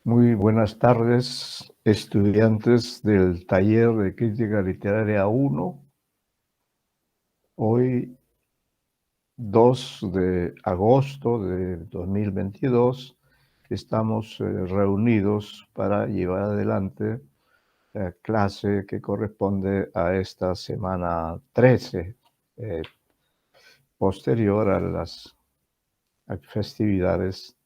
Muy buenas tardes, estudiantes del taller de Crítica Literaria 1. Hoy, 2 de agosto de 2022, estamos reunidos para llevar adelante la clase que corresponde a esta semana 13, posterior a las festividades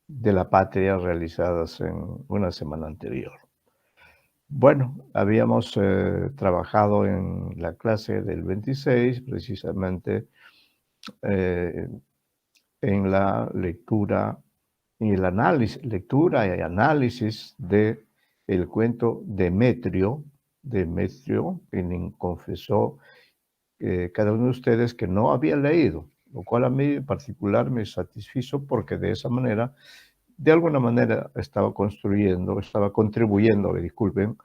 de la patria realizadas en una semana anterior. Bueno, habíamos trabajado en la clase del 26, precisamente eh, en la lectura y el análisis, lectura y análisis de el cuento Demetrio, quien confesó cada uno de ustedes que no había leído, lo cual a mí en particular me satisfizo porque de esa manera, de alguna manera estaba contribuyendo, disculpen,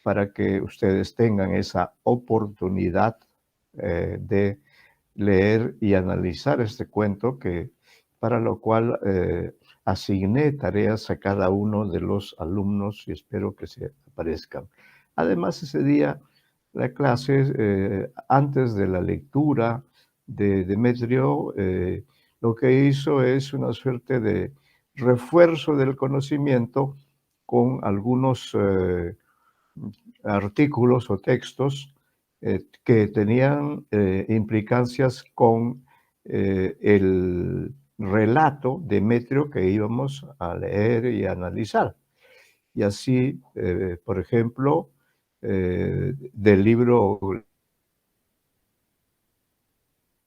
para que ustedes tengan esa oportunidad de leer y analizar este cuento, para lo cual asigné tareas a cada uno de los alumnos y espero que se aparezcan. Además, ese día la clase, antes de la lectura de Demetrio, lo que hizo es una suerte de refuerzo del conocimiento con algunos artículos o textos que tenían implicancias con el relato de Demetrio que íbamos a leer y analizar. Y así, por ejemplo, del libro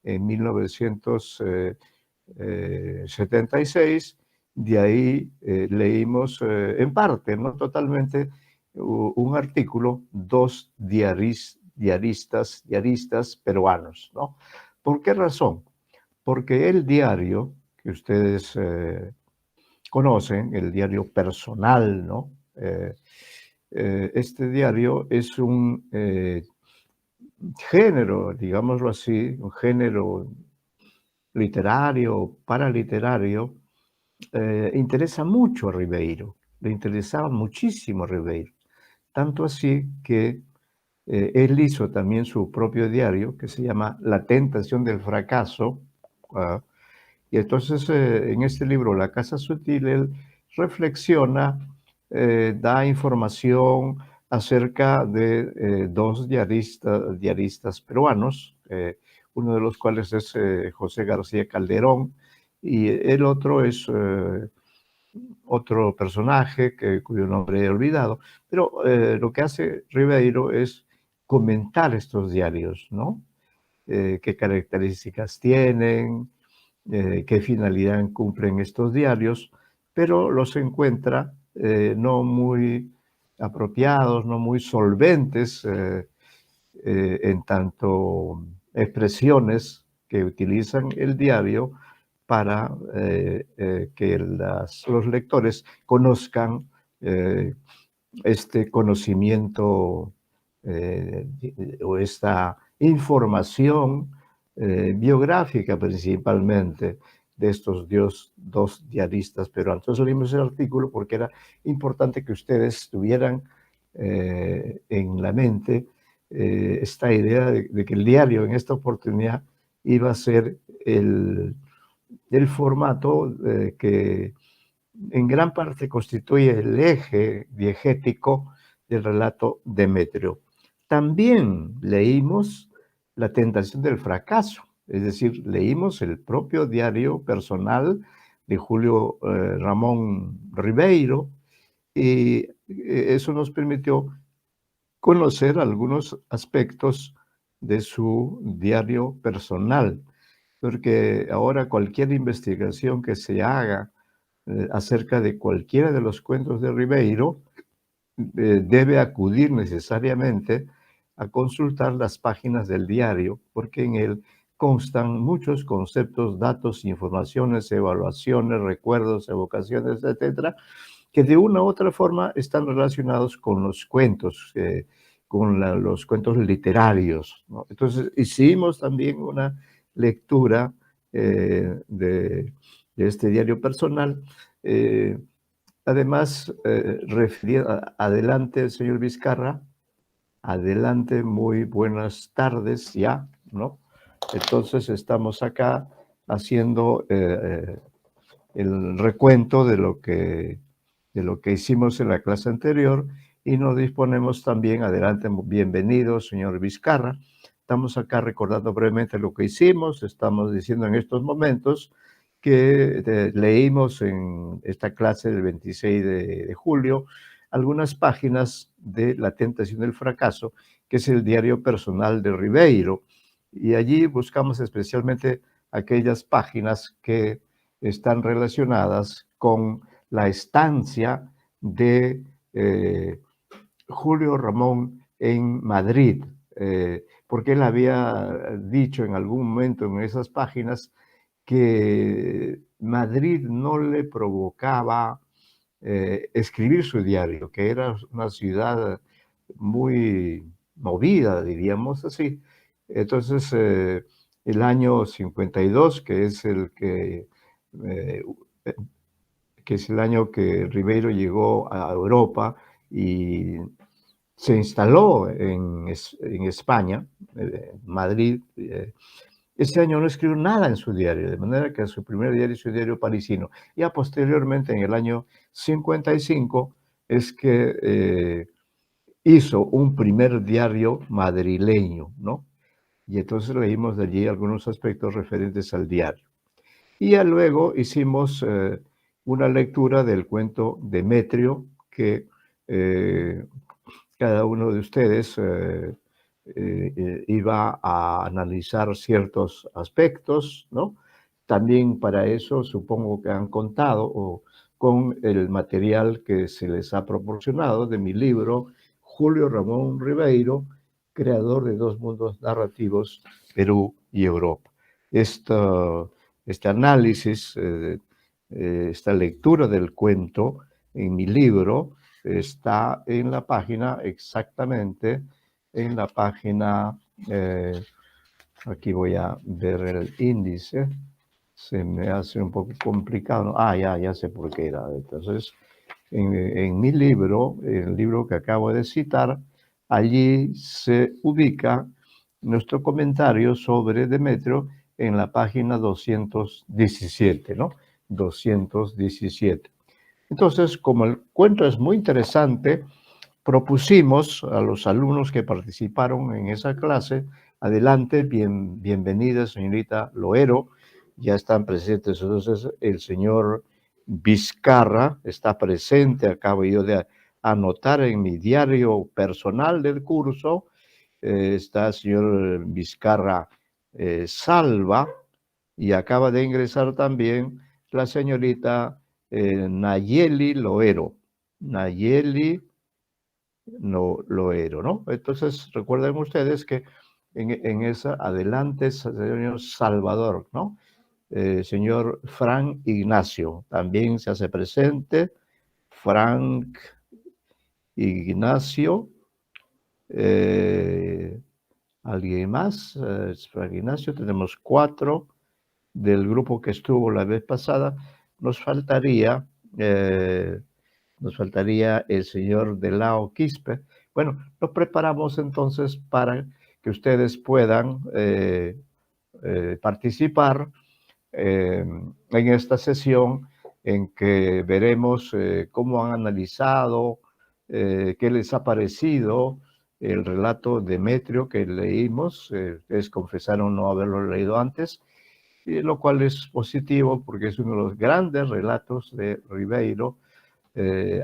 en 1976, de ahí leímos en parte, no totalmente, un artículo, dos diaristas peruanos, ¿no? ¿Por qué razón? Porque el diario que ustedes conocen, el diario personal, ¿no? Este diario es un género, digámoslo así, un género literario, paraliterario, interesa mucho a Ribeiro, le interesaba muchísimo a Ribeiro, tanto así que él hizo también su propio diario que se llama La tentación del fracaso, y entonces en este libro, La Casa Sutil, él reflexiona, da información acerca de dos diaristas peruanos, uno de los cuales es José García Calderón, y el otro es otro personaje cuyo nombre he olvidado, pero lo que hace Ribeiro es comentar estos diarios, ¿no? Qué características tienen, qué finalidad cumplen estos diarios, pero los encuentra no muy apropiados, no muy solventes en tanto expresiones que utilizan el diario para que los lectores conozcan este conocimiento o esta información biográfica principalmente de estos dos diaristas peruanos. Entonces leímos el artículo porque era importante que ustedes tuvieran en la mente esta idea de que el diario en esta oportunidad iba a ser el formato que en gran parte constituye el eje diegético del relato Demetrio. También leímos La tentación del fracaso, es decir, leímos el propio diario personal de Julio Ramón Ribeiro, y eso nos permitió conocer algunos aspectos de su diario personal, porque ahora cualquier investigación que se haga acerca de cualquiera de los cuentos de Ribeiro, debe acudir necesariamente a consultar las páginas del diario, porque en él constan muchos conceptos, datos, informaciones, evaluaciones, recuerdos, evocaciones, etcétera, que de una u otra forma están relacionados con los cuentos, con los cuentos literarios, ¿no? Entonces, hicimos también una lectura de este diario personal, Además, adelante, señor Vizcarra, adelante, muy buenas tardes ya, ¿no? Entonces estamos acá haciendo el recuento de lo que hicimos en la clase anterior y nos disponemos también, adelante, bienvenido, señor Vizcarra. Estamos acá recordando brevemente lo que hicimos, estamos diciendo en estos momentos que leímos en esta clase del 26 de julio algunas páginas de La tentación del fracaso, que es el diario personal de Ribeiro, y allí buscamos especialmente aquellas páginas que están relacionadas con la estancia de Julio Ramón en Madrid, porque él había dicho en algún momento en esas páginas que Madrid no le provocaba escribir su diario, que era una ciudad muy movida, diríamos así. Entonces, el año 52, eh, que es el año que Ribeiro llegó a Europa y se instaló en España, Madrid. Ese año no escribió nada en su diario, de manera que su primer diario es su diario parisino. Ya posteriormente, en el año 55, es que hizo un primer diario madrileño, ¿no? Y entonces leímos de allí algunos aspectos referentes al diario. Y ya luego hicimos una lectura del cuento Demetrio, que eh, cada uno de ustedes iba a analizar ciertos aspectos, ¿no? También para eso supongo que han contado con el material que se les ha proporcionado de mi libro Julio Ramón Ribeiro, creador de dos mundos narrativos, Perú y Europa. Este análisis, esta lectura del cuento en mi libro está en la página exactamente, en la página, aquí voy a ver el índice, se me hace un poco complicado, ¿no? Ya sé por qué era. Entonces, en mi libro, el libro que acabo de citar, allí se ubica nuestro comentario sobre Demetrio en la página 217, ¿no? 217. Entonces, como el cuento es muy interesante, propusimos a los alumnos que participaron en esa clase, adelante, bienvenida señorita Loero, ya están presentes entonces el señor Vizcarra, está presente, acabo yo de anotar en mi diario personal del curso, está el señor Vizcarra Salva, y acaba de ingresar también la señorita Nayeli Loero. Nayeli Loero, ¿no? Entonces, recuerden ustedes que en esa, adelante, señor Salvador, ¿no? Señor Frank Ignacio, también se hace presente. Frank Ignacio, ¿alguien más? Frank Ignacio, tenemos 4 del grupo que estuvo la vez pasada. Nos faltaría el señor Delao Quispe. Bueno, nos preparamos entonces para que ustedes puedan participar en esta sesión en que veremos cómo han analizado, qué les ha parecido el relato de Demetrio que leímos. Ustedes confesaron no haberlo leído antes, y lo cual es positivo porque es uno de los grandes relatos de Ribeiro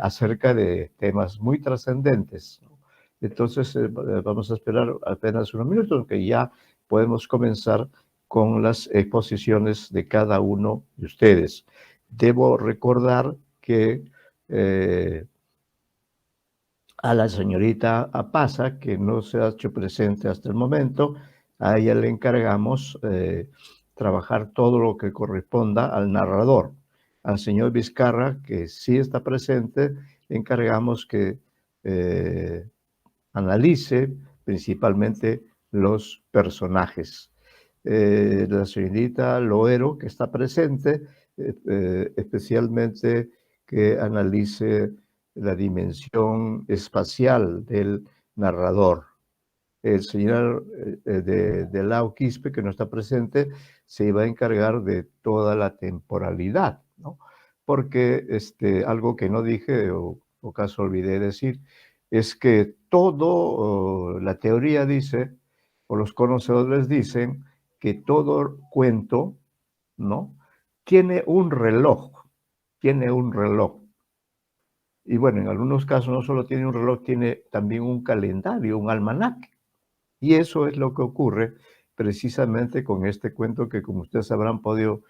acerca de temas muy trascendentes. Entonces, vamos a esperar apenas unos minutos, que ya podemos comenzar con las exposiciones de cada uno de ustedes. Debo recordar que a la señorita Apaza, que no se ha hecho presente hasta el momento, a ella le encargamos trabajar todo lo que corresponda al narrador. Al señor Vizcarra, que sí está presente, le encargamos que analice principalmente los personajes. La señorita Loero, que está presente, especialmente que analice la dimensión espacial del narrador. El señor de Lao Quispe, que no está presente, se iba a encargar de toda la temporalidad, ¿no? Porque algo que no dije o caso olvidé decir, es que la teoría dice, o los conocedores dicen, que todo cuento, ¿no? Tiene un reloj. Y bueno, en algunos casos no solo tiene un reloj, tiene también un calendario, un almanaque. Y eso es lo que ocurre precisamente con este cuento que, como ustedes habrán podido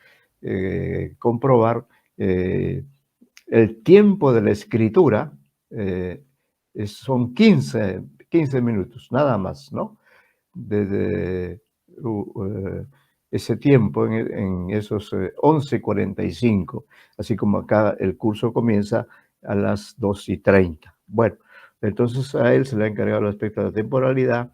comprobar, el tiempo de la escritura son 15 minutos, nada más, ¿no? Desde ese tiempo, en esos 11:45, así como acá el curso comienza a las 2:30. Bueno, entonces a él se le ha encargado el aspecto de la temporalidad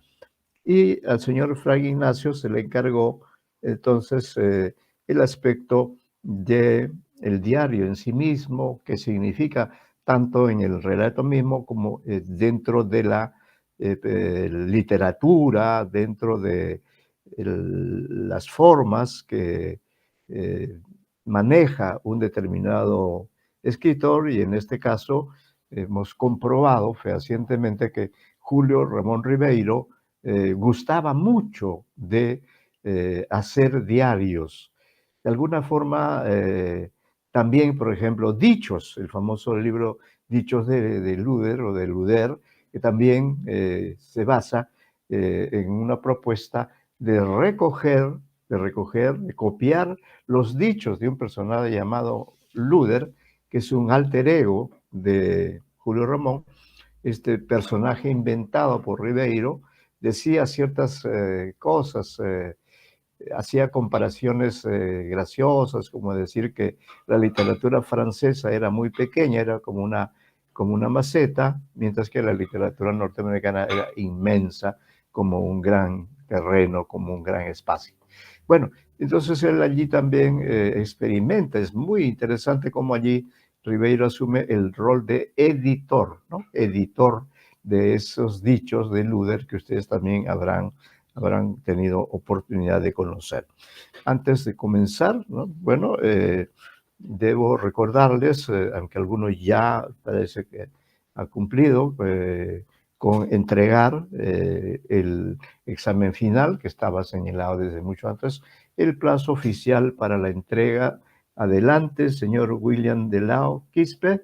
y al señor Fray Ignacio se le encargó entonces el aspecto de el diario en sí mismo, que significa tanto en el relato mismo como dentro de la literatura, dentro de las formas que eh, maneja un determinado escritor, y en este caso hemos comprobado fehacientemente que Julio Ramón Ribeiro gustaba mucho de hacer diarios. De alguna forma, también, por ejemplo, Dichos, el famoso libro Dichos de Luder o de Luder, que también se basa en una propuesta de copiar los dichos de un personaje llamado Luder, que es un alter ego de Julio Ramón. Este personaje inventado por Ribeiro decía ciertas cosas, hacía comparaciones graciosas, como decir que la literatura francesa era muy pequeña, era como una maceta, mientras que la literatura norteamericana era inmensa, como un gran terreno, como un gran espacio. Bueno, entonces él allí también experimenta, es muy interesante cómo allí Ribeiro asume el rol de editor, ¿no? Editor de esos dichos de Luder que ustedes también habrán tenido oportunidad de conocer. Antes de comenzar, ¿no? Bueno, debo recordarles, aunque algunos ya parece que ha cumplido, con entregar el examen final, que estaba señalado desde mucho antes, el plazo oficial para la entrega. Adelante, señor William de Lao Quispe.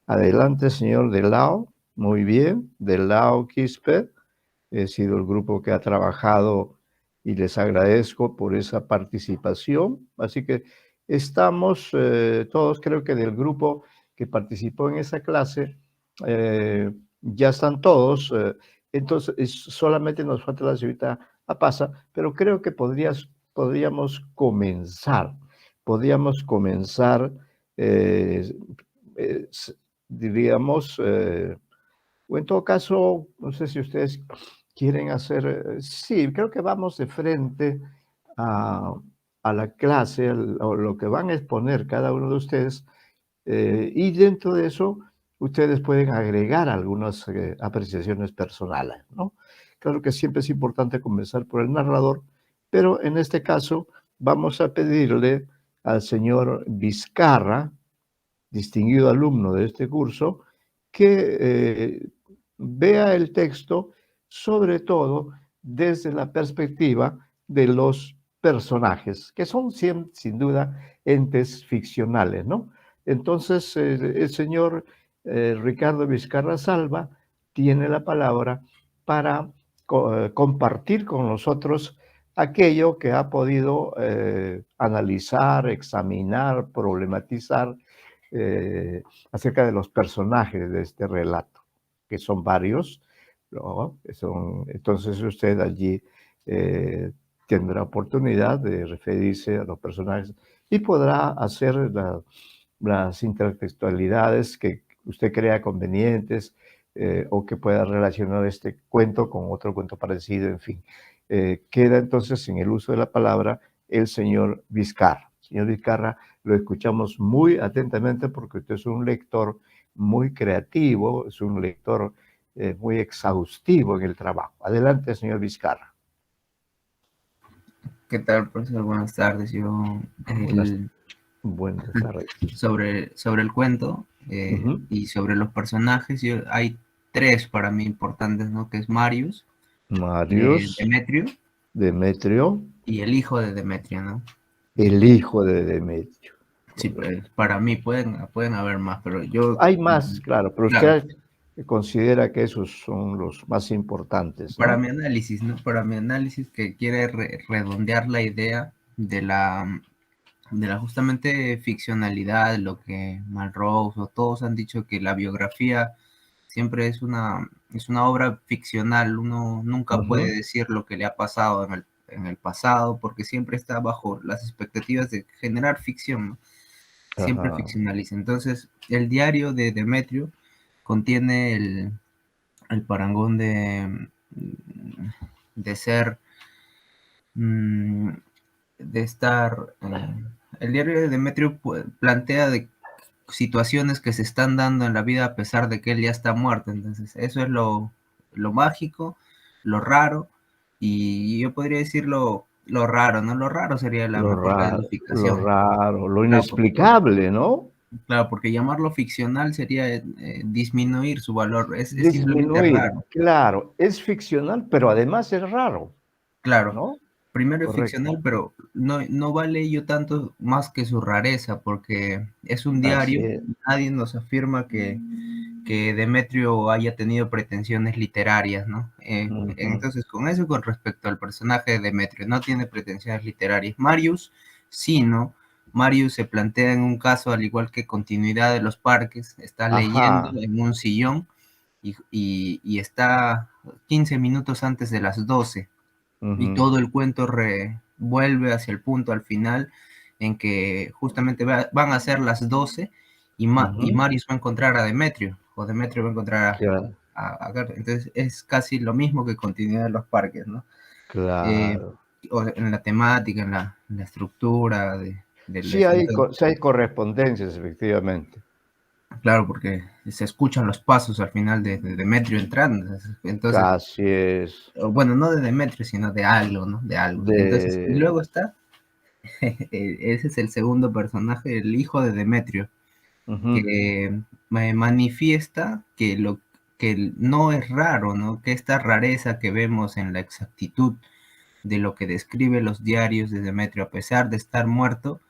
Adelante, señor de Lao. Muy bien, de Lao Quispe. He sido el grupo que ha trabajado y les agradezco por esa participación. Así que estamos todos, creo que del grupo que participó en esa clase, ya están todos. Entonces, solamente nos falta la señorita Apasa, pero creo que podríamos comenzar. Podríamos comenzar, eh, eh, diríamos, o en todo caso, no sé si ustedes quieren hacer, sí, creo que vamos de frente a, a la clase, o lo que van a exponer cada uno de ustedes, y dentro de eso ustedes pueden agregar algunas apreciaciones personales, ¿no? Claro que siempre es importante comenzar por el narrador, pero en este caso vamos a pedirle al señor Vizcarra, distinguido alumno de este curso, que vea el texto sobre todo desde la perspectiva de los personajes, que son sin duda entes ficcionales, ¿no? Entonces, el señor Ricardo Vizcarra Salva tiene la palabra para compartir con nosotros aquello que ha podido analizar, examinar, problematizar eh, acerca de los personajes de este relato, que son varios, ¿no? Entonces usted allí eh, tendrá oportunidad de referirse a los personajes y podrá hacer las intertextualidades que usted crea convenientes, o que pueda relacionar este cuento con otro cuento parecido, en fin. Queda entonces en el uso de la palabra el señor Vizcarra. señor Vizcarra, lo escuchamos muy atentamente porque usted es un lector muy creativo, es un lector muy exhaustivo en el trabajo. Adelante, señor Vizcarra. ¿Qué tal, profesor? Buenas tardes. Yo, Buenas tardes. sobre el cuento y sobre los personajes, hay tres para mí importantes, ¿no? Que es Marius, Marius, Demetrio Demetrio, y el hijo de Demetrio, ¿no? el hijo de Demetrio. Sí, pues, para mí pueden haber más, pero yo, Hay más, claro, pero claro, usted considera que esos son los más importantes, para ¿no? mi análisis, ¿no? Para mi análisis que quiere redondear la idea de la justamente ficcionalidad, lo que Malraux o todos han dicho que la biografía siempre es una obra ficcional, uno nunca puede Ujú. decir lo que le ha pasado en el pasado, porque siempre está bajo las expectativas de generar ficción, ¿no? Siempre Ajá. ficcionaliza. Entonces, el diario de Demetrio contiene el parangón de ser mm, de estar. El diario de Demetrio plantea de situaciones que se están dando en la vida a pesar de que él ya está muerto. Entonces, eso es lo mágico, lo raro, y yo podría decir lo raro, ¿no? Lo raro sería la mejor Lo calificación. raro, lo Claro, inexplicable, ¿no? claro, porque llamarlo ficcional sería disminuir su valor, es simplemente Disminuir, raro. claro, es ficcional, pero además es raro, Claro, ¿no? primero es Correcto. ficcional, pero no vale ello tanto más que su rareza, porque es un Así diario, es. nadie nos afirma que Demetrio haya tenido pretensiones literarias, ¿no? Ujú, Entonces, con eso, con respecto al personaje de Demetrio, no tiene pretensiones literarias. Marius, sí, ¿no? Marius se plantea en un caso, al igual que continuidad de los parques, está leyendo ajá, en un sillón y está 15 minutos antes de las 12 y ujú, todo el cuento vuelve hacia el punto al final en que justamente van a ser las 12 y ujú, Marius va a encontrar a Demetrio, o Demetrio va a encontrar cla- a Garth. Entonces es casi lo mismo que continuidad de los parques, ¿no? Eh, claro. o en la temática, en la estructura del evento. Sí hay correspondencias, efectivamente. Claro, porque se escuchan los pasos al final de Demetrio entrando. Entonces, Así es. bueno, no de Demetrio, sino de algo, ¿no? De algo. Entonces, y De, luego está ese es el segundo personaje, el hijo de Demetrio, ujú, que me manifiesta que no es raro, ¿no? Que esta rareza que vemos en la exactitud de lo que describe los diarios de Demetrio, a pesar de estar muerto,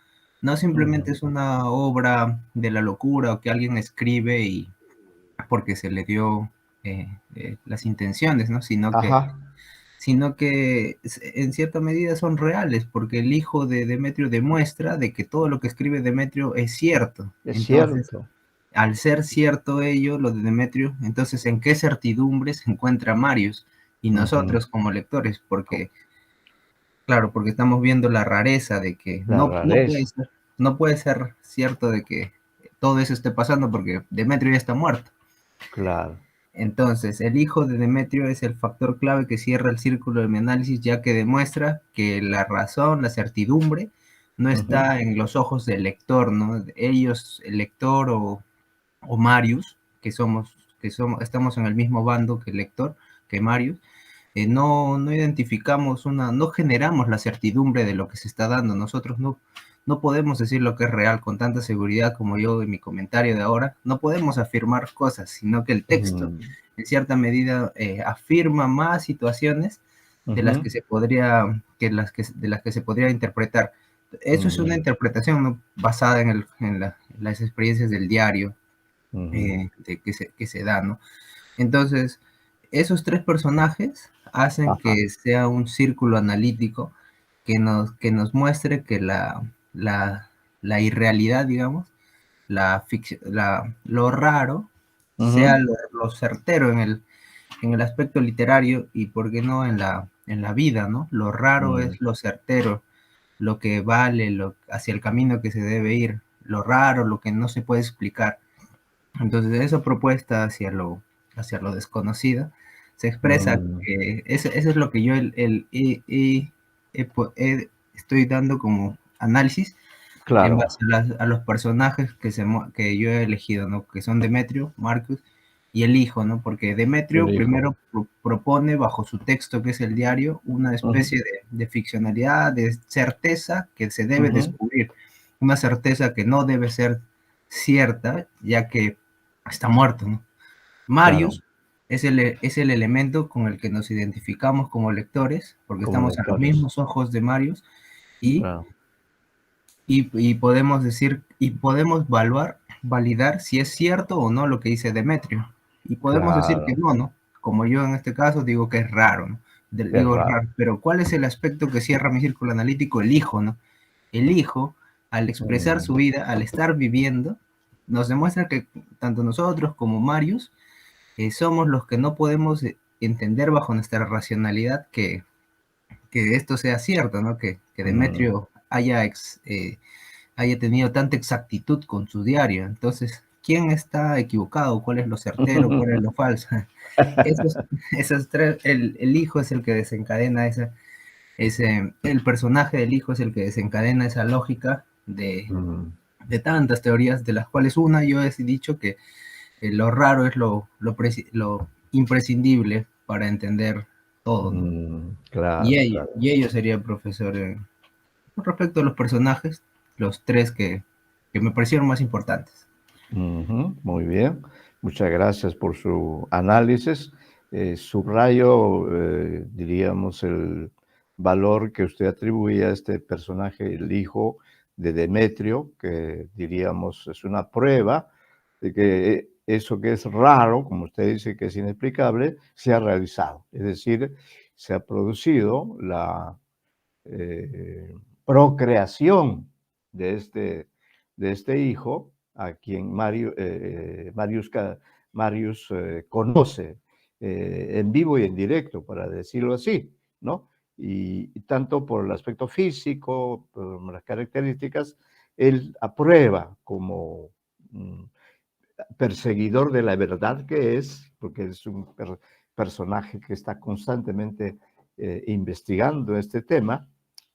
no simplemente ujú. es una obra de la locura o que alguien escribe y porque se le dio las intenciones, ¿no? Ajá, Sino que en cierta medida son reales, porque el hijo de Demetrio demuestra de que todo lo que escribe Demetrio es cierto. es Entonces, cierto. al ser cierto ello, lo de Demetrio, entonces, ¿en qué certidumbre se encuentra Marius y Ujú. nosotros como lectores? Porque, claro, porque estamos viendo la rareza de que La no puede rareza, ser, no puede ser cierto de que todo eso esté pasando porque Demetrio ya está muerto. claro. Entonces, el hijo de Demetrio es el factor clave que cierra el círculo de mi análisis, ya que demuestra que la razón, la certidumbre, no Ujú, está en los ojos del lector, ¿no? Ellos, el lector o Marius, estamos en el mismo bando que el lector, que Marius, no identificamos no generamos la certidumbre de lo que se está dando. Nosotros no podemos decir lo que es real con tanta seguridad como yo en mi comentario de ahora. No podemos afirmar cosas, sino que el texto, ujú, en cierta medida, afirma más situaciones de las ujú, que se podría, de las que se podría interpretar. Eso es una ujú, interpretación, ¿no? Basada en las experiencias del diario ujú. que se da, ¿no? Entonces, esos tres personajes hacen Ajá. que sea un círculo analítico que nos muestre que la, la irrealidad, digamos, lo raro, sea Ujú, lo certero en el aspecto literario y, ¿por qué no, en la vida, ¿no? Lo raro mm, es lo certero, lo que vale, hacia el camino que se debe ir, lo raro, lo que no se puede explicar. Entonces, esa propuesta hacia lo desconocido se expresa mm, que eso es lo que yo estoy dando como análisis en claro, base a los personajes que yo he elegido, ¿no? Que son Demetrio, Marcus y el hijo, ¿no? Porque el Demetrio hijo. primero propone bajo su texto, que es el diario, una Ujú, especie de ficcionalidad, de certeza que se debe ujú, descubrir, una certeza que no debe ser cierta, ya que está muerto, ¿no? claro, Marius es el elemento con el que nos identificamos como lectores, porque como estamos a los lectores. mismos ojos de Marius, y Claro. y podemos decir, y podemos validar si es cierto o no lo que dice Demetrio. Y podemos decir que Claro, no, ¿no? Como yo en este caso digo que es raro, ¿no? es Digo raro. raro, pero ¿cuál es el aspecto que cierra mi círculo analítico? El hijo, ¿no? El hijo, al expresar Mm, su vida, al estar viviendo, nos demuestra que tanto nosotros como Marius somos los que no podemos entender bajo nuestra racionalidad que esto sea cierto, ¿no? Que mm, Demetrio haya tenido tanta exactitud con su diario. Entonces, ¿quién está equivocado? ¿Cuál es lo certero? ¿Cuál es lo falso? Esos, esos tres, el hijo es el que desencadena el personaje del hijo es el que desencadena esa lógica mm, de tantas teorías, de las cuales una yo he dicho que lo raro es lo imprescindible para entender todo, ¿no? claro, claro. Y ello sería el profesor. Con respecto a los personajes, los tres que me parecieron más importantes. Ujú, muy bien. Muchas gracias por su análisis. Subrayo, diríamos, el valor que usted atribuye a este personaje, el hijo de Demetrio, que diríamos es una prueba de que eso que es raro, como usted dice que es inexplicable, se ha realizado. Es decir, se ha producido la procreación de este hijo, a quien Marius conoce en vivo y en directo, para decirlo así, ¿no? Y tanto por el aspecto físico, por las características, él aprueba como perseguidor de la verdad que es, porque es un personaje que está constantemente investigando este tema,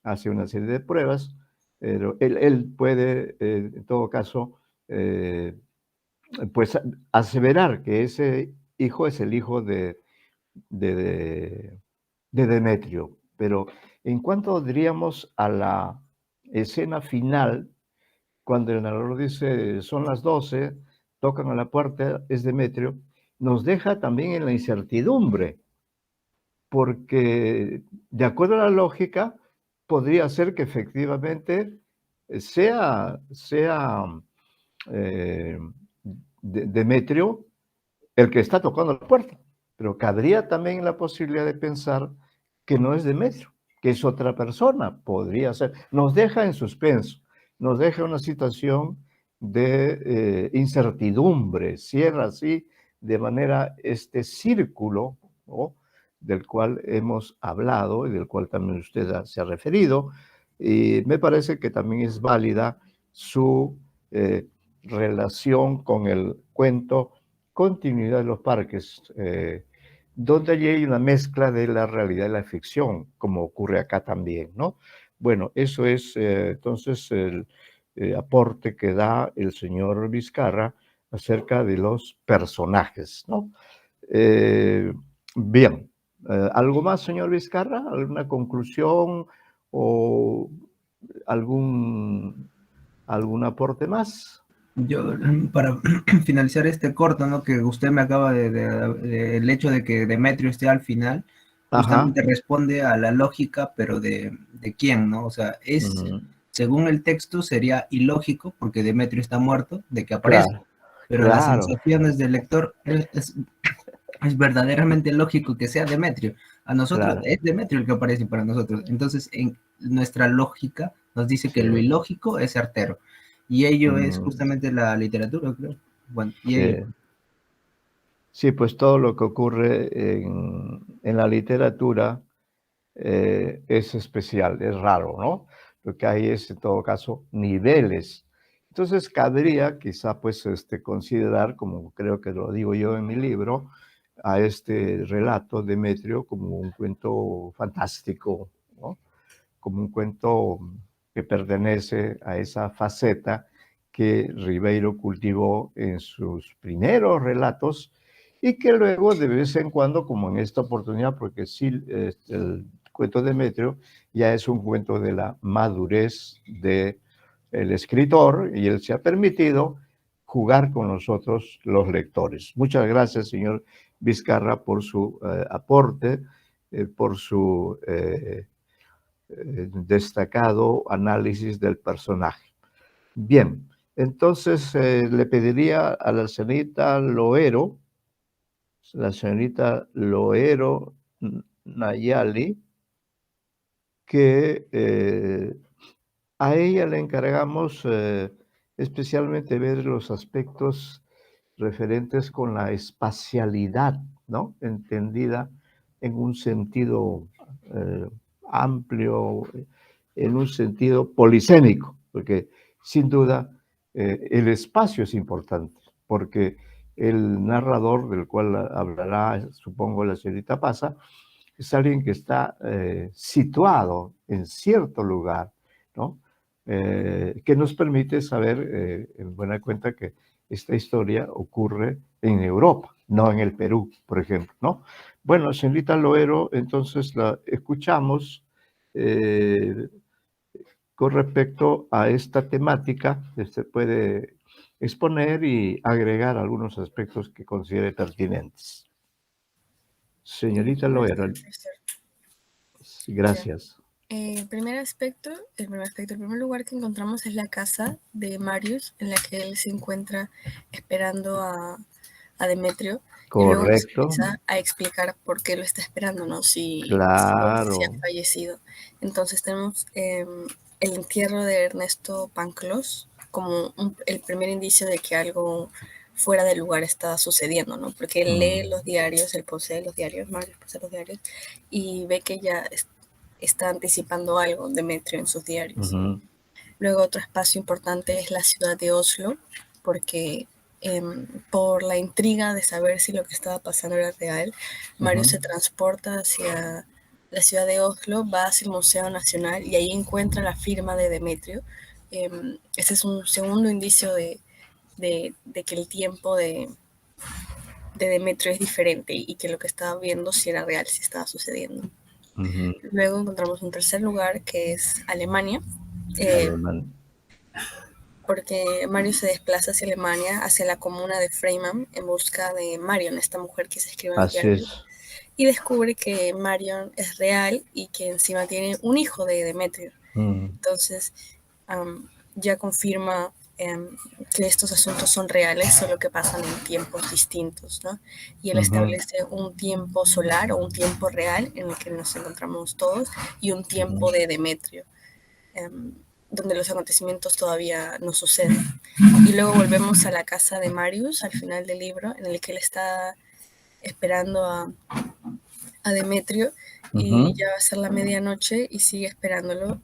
hace una serie de pruebas, pero él puede, en todo caso, eh, pues aseverar que ese hijo es el hijo de, de, de Demetrio. Pero en cuanto diríamos a la escena final, cuando el narrador dice son las 12, tocan a la puerta, es Demetrio, nos deja también en la incertidumbre, porque de acuerdo a la lógica, podría ser que efectivamente sea eh, Demetrio el que está tocando la puerta, pero cabría también la posibilidad de pensar que no es Demetrio, que es otra persona, podría ser. Nos deja en suspenso, nos deja una situación de incertidumbre, cierra así de manera este círculo, ¿no?, del cual hemos hablado y del cual también usted se ha referido, y me parece que también es válida su eh, relación con el cuento Continuidad de los parques, donde allí hay una mezcla de la realidad y la ficción, como ocurre acá también, ¿no? Bueno, eso es entonces el aporte que da el señor Vizcarra acerca de los personajes, ¿no? Eh, bien, ¿algo más, señor Vizcarra? ¿Alguna conclusión o algún, algún aporte más? Yo, para finalizar este corto, ¿no? Que usted me acaba el hecho de que Demetrio esté al final, Ajá. justamente responde a la lógica, pero de quién, ¿no? O sea, Ujú. según el texto, sería ilógico, porque Demetrio está muerto, de que aparezca, Claro, pero las claro, sensaciones del lector es verdaderamente lógico que sea Demetrio. A nosotros claro. es Demetrio el que aparece para nosotros. Entonces, en nuestra lógica nos dice que Sí, lo ilógico es certero. Y ello es mm, justamente la literatura, creo. Bueno, y ello. sí. Sí, pues todo lo que ocurre en la literatura es especial, es raro, ¿no? Lo que hay es, en todo caso, niveles. Entonces, cabría quizá, pues, considerar, como creo que lo digo yo en mi libro, a este relato de Demetrio como un cuento fantástico, ¿no? Como un cuento que pertenece a esa faceta que Ribeiro cultivó en sus primeros relatos y que luego de vez en cuando, como en esta oportunidad, porque sí, el cuento de Demetrio ya es un cuento de la madurez del escritor y él se ha permitido jugar con nosotros los lectores. Muchas gracias, señor Vizcarra, por su aporte, por su destacado análisis del personaje. Bien, entonces le pediría a la señorita Loero Nayali, que a ella le encargamos especialmente ver los aspectos referentes con la espacialidad, ¿no? Entendida en un sentido eh, amplio, en un sentido polisémico, porque sin duda el espacio es importante, porque el narrador del cual hablará, supongo, la señorita Pasa, es alguien que está situado en cierto lugar, ¿no? Que nos permite saber, en buena cuenta, que esta historia ocurre en Europa, no en el Perú, por ejemplo, ¿no? Bueno, señorita Loero, entonces la escuchamos con respecto a esta temática, que se puede exponer y agregar algunos aspectos que considere pertinentes. Señorita Loero, Ya. gracias. El primer lugar que encontramos es la casa de Marius, en la que él se encuentra esperando a Demetrio. Y luego nos Correcto, empieza a explicar por qué lo está esperando, ¿no? Si claro. ha fallecido. Entonces tenemos el entierro de Ernesto Panclos como el primer indicio de que algo fuera del lugar está sucediendo, ¿no? Porque él lee los diarios, él posee los diarios, Marius posee los diarios, y ve que ya está anticipando algo Demetrio en sus diarios. Luego otro espacio importante es la ciudad de Oslo, porque por la intriga de saber si lo que estaba pasando era real, Mario se transporta hacia la ciudad de Oslo, va hacia el Museo Nacional y ahí encuentra la firma de Demetrio. Ese es un segundo indicio de que el tiempo de Demetrio es diferente y que lo que estaba viendo si era real, si estaba sucediendo. Luego encontramos un tercer lugar que es Alemania, porque Mario se desplaza hacia Alemania, hacia la comuna de Freimann, en busca de Marion, esta mujer que se escribe en los diarios, y descubre que Marion es real y que encima tiene un hijo de Demetrio. Entonces ya confirma que estos asuntos son reales, solo que pasan en tiempos distintos, ¿no? Y él establece un tiempo solar o un tiempo real en el que nos encontramos todos y un tiempo de Demetrio, donde los acontecimientos todavía no suceden. Y luego volvemos a la casa de Marius al final del libro, en el que él está esperando a Demetrio y ya va a ser la medianoche y sigue esperándolo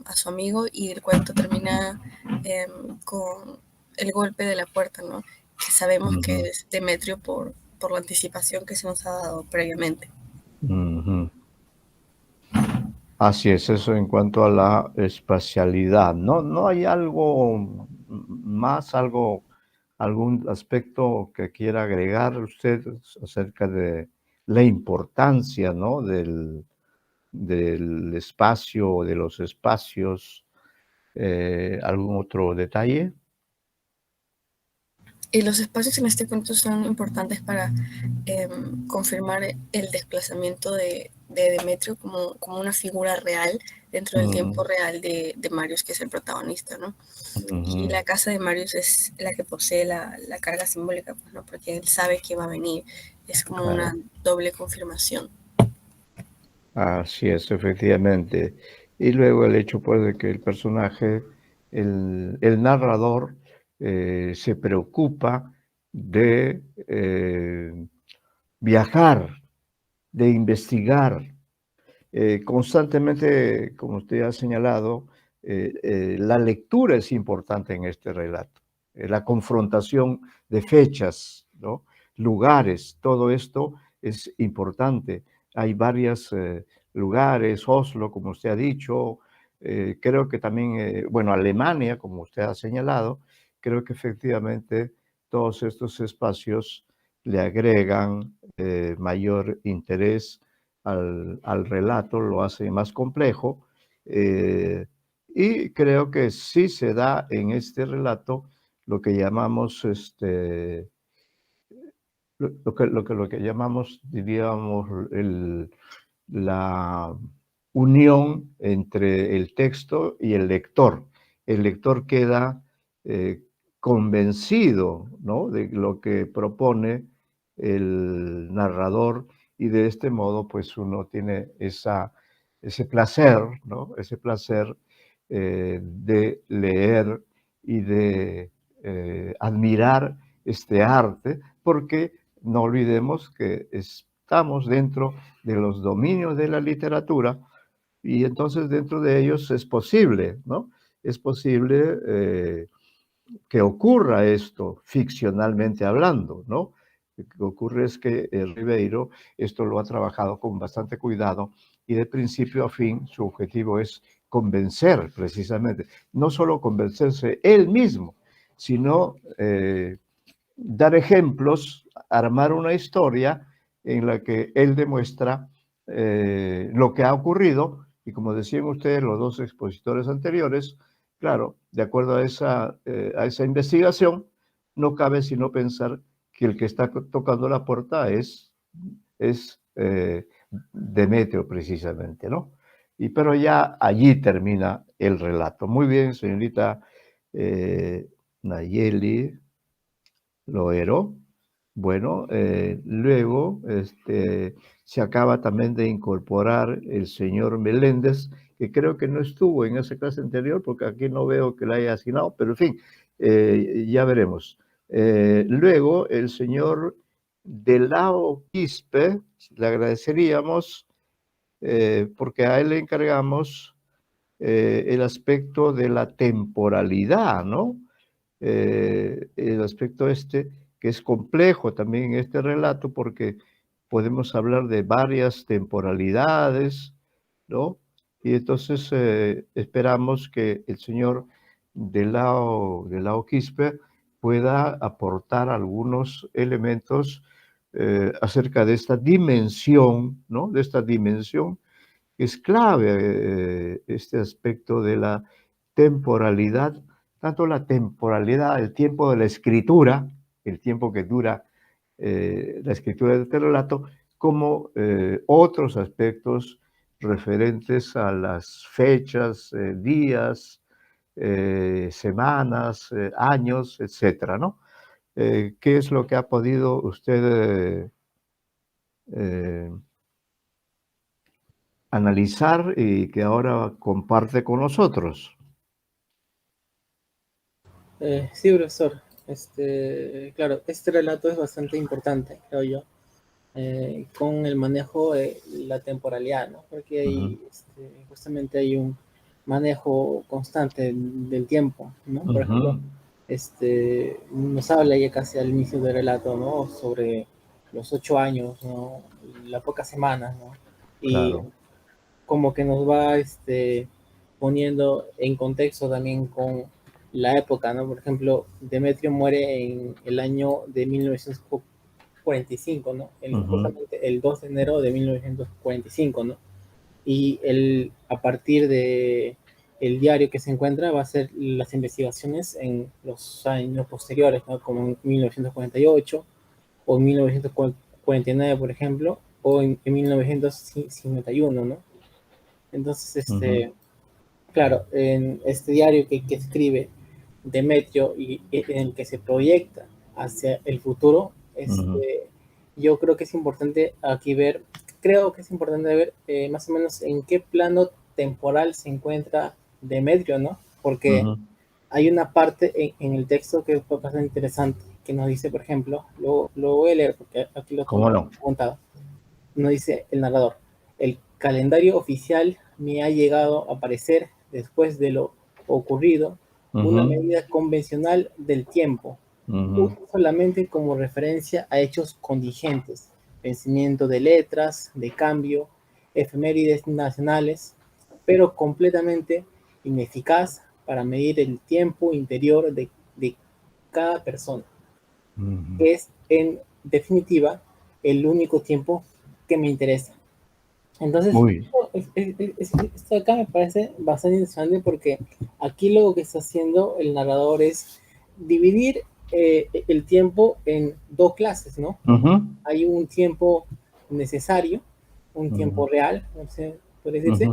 a su amigo y el cuento termina con el golpe de la puerta, ¿no? Que sabemos que es Demetrio por la anticipación que se nos ha dado previamente. Así es, eso en cuanto a la espacialidad. ¿No hay algo más, algún aspecto que quiera agregar usted acerca de la importancia, ¿no? del espacio, de los espacios? ¿Algún otro detalle? Y los espacios en este cuento son importantes para confirmar el desplazamiento de Demetrio como una figura real dentro del tiempo real de Marius, que es el protagonista, ¿no? Y la casa de Marius es la que posee la carga simbólica, pues, ¿no? Porque él sabe que va a venir. Es como una doble confirmación. Así es, efectivamente. Y luego el hecho, pues, de que el personaje, el narrador, se preocupa de viajar, de investigar. Constantemente, como usted ha señalado, la lectura es importante en este relato. La confrontación de fechas, ¿no? Lugares, todo esto es importante. Hay varios lugares, Oslo, como usted ha dicho, creo que también, bueno, Alemania, como usted ha señalado, creo que efectivamente todos estos espacios le agregan mayor interés al relato, lo hace más complejo, y creo que sí se da en este relato lo que llamamos lo que llamamos, diríamos, la unión entre el texto y el lector. El lector queda convencido, ¿no?, de lo que propone el narrador, y de este modo pues uno tiene ese placer, ¿no?, ese placer de leer y de admirar este arte, porque no olvidemos que estamos dentro de los dominios de la literatura, y entonces dentro de ellos es posible, ¿no? Es posible que ocurra esto ficcionalmente hablando, ¿no? Lo que ocurre es que Ribeiro esto lo ha trabajado con bastante cuidado, y de principio a fin su objetivo es convencer precisamente, no solo convencerse él mismo, sino dar ejemplos, armar una historia en la que él demuestra lo que ha ocurrido, y como decían ustedes, los dos expositores anteriores, claro, de acuerdo a esa investigación, no cabe sino pensar que el que está tocando la puerta es Demetrio precisamente, ¿no? Pero ya allí termina el relato. Muy bien, señorita Nayeli Loero. Bueno, luego se acaba también de incorporar el señor Meléndez, que creo que no estuvo en esa clase anterior, porque aquí no veo que la haya asignado, pero en fin, ya veremos. Luego, el señor Delao Quispe, le agradeceríamos, porque a él le encargamos el aspecto de la temporalidad, ¿no? El aspecto que es complejo también en este relato, porque podemos hablar de varias temporalidades, ¿no? Y entonces esperamos que el señor Delao Quispe pueda aportar algunos elementos acerca de esta dimensión, ¿no? De esta dimensión que es clave, este aspecto de la temporalidad, tanto la temporalidad, el tiempo de la escritura, el tiempo que dura la escritura de este relato, como otros aspectos referentes a las fechas, días, semanas, años, etcétera, ¿no? ¿Qué es lo que ha podido usted analizar y que ahora comparte con nosotros? Sí, profesor. Claro, este relato es bastante importante, creo yo, con el manejo de la temporalidad, ¿no? Porque hay, justamente hay un manejo constante del tiempo, ¿no? Por ejemplo, nos habla ya casi al inicio del relato, ¿no? Sobre los 8 años, ¿no? Las pocas semanas, ¿no? Y Claro. como que nos va poniendo en contexto también con la época, ¿no? Por ejemplo, Demetrio muere en el año de 1945, ¿no? Justamente el 2 de enero de 1945, ¿no? Y a partir de el diario que se encuentra va a ser las investigaciones en los años posteriores, ¿no? Como en 1948 o en 1949, por ejemplo, o en 1951, ¿no? Entonces, claro, en este diario que escribe Demetrio y en el que se proyecta hacia el futuro, yo creo que es importante aquí ver, creo que es importante ver más o menos en qué plano temporal se encuentra Demetrio, ¿no? Porque hay una parte en el texto que es bastante interesante, que nos dice, por ejemplo, lo voy a leer porque aquí lo tengo apuntado, nos dice el narrador: el calendario oficial me ha llegado a parecer, después de lo ocurrido, una medida convencional del tiempo, solamente como referencia a hechos contingentes, vencimiento de letras, de cambio, efemérides nacionales, pero completamente ineficaz para medir el tiempo interior de cada persona, que es en definitiva el único tiempo que me interesa. Entonces, esto acá me parece bastante interesante porque aquí lo que está haciendo el narrador es dividir el tiempo en dos clases, ¿no? Hay un tiempo necesario, un tiempo real, no sé, puede decirse,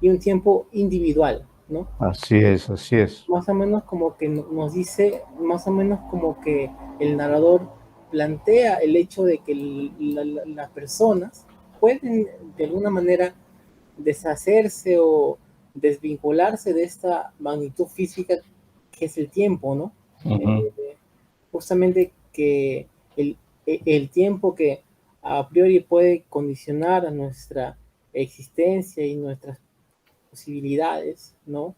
y un tiempo individual, ¿no? Así es, así es. Más o menos como que nos dice, más o menos como que el narrador plantea el hecho de que las personas pueden de alguna manera deshacerse o desvincularse de esta magnitud física que es el tiempo, ¿no? Justamente que el tiempo que a priori puede condicionar a nuestra existencia y nuestras posibilidades, ¿no?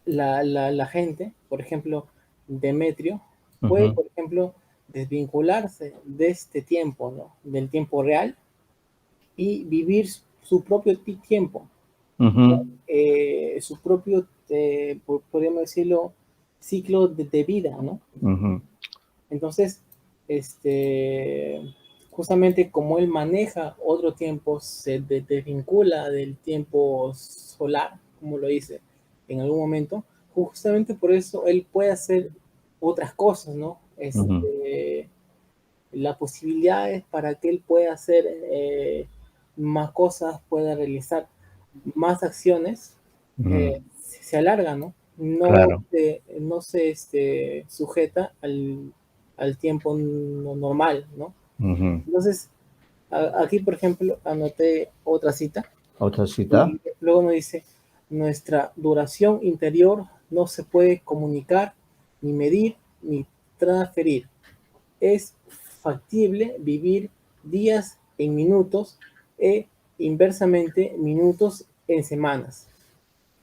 La gente, por ejemplo, Demetrio, puede, por ejemplo, desvincularse de este tiempo, ¿no? Del tiempo real y vivir su propio tiempo, su propio, podríamos decirlo, ciclo de vida, ¿no? Entonces, justamente como él maneja otro tiempo, se desvincula del tiempo solar, como lo dice en algún momento, justamente por eso él puede hacer otras cosas, ¿no? Las posibilidades para que él pueda hacer más cosas, pueda realizar más acciones, se alargan, ¿no? Claro. No se sujeta al tiempo normal, ¿no? Entonces, aquí, por ejemplo, anoté otra cita. ¿Otra cita? Y luego nos dice, nuestra duración interior no se puede comunicar, ni medir, ni transferir. Es factible vivir días en minutos e inversamente minutos en semanas.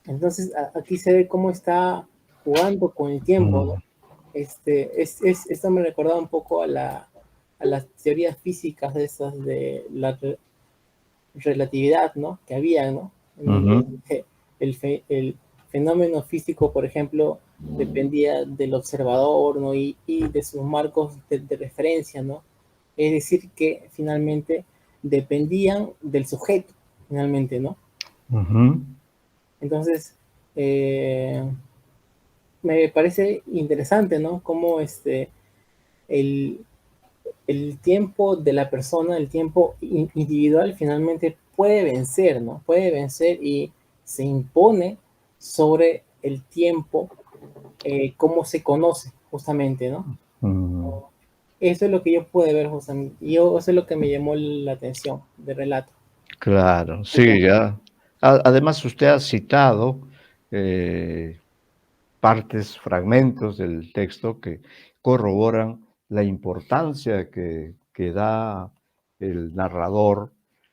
Entonces aquí se ve cómo está jugando con el tiempo, ¿no? Esto me recordaba un poco a las teorías físicas de esas de la relatividad, ¿no? Que había, ¿no? El fenómeno físico, por ejemplo, dependía del observador, ¿no? Y de sus marcos de referencia, ¿no? Es decir, que finalmente dependían del sujeto, finalmente, ¿no? Entonces, me parece interesante, ¿no? Cómo el, el tiempo de la persona, el tiempo individual finalmente puede vencer, ¿no? Puede vencer y se impone sobre el tiempo como se conoce, justamente, ¿no? Eso es lo que yo pude ver, justamente. Y eso es lo que me llamó la atención del relato. Claro, sí, ya. Además, usted ha citado partes, fragmentos del texto que corroboran la importancia que da el narrador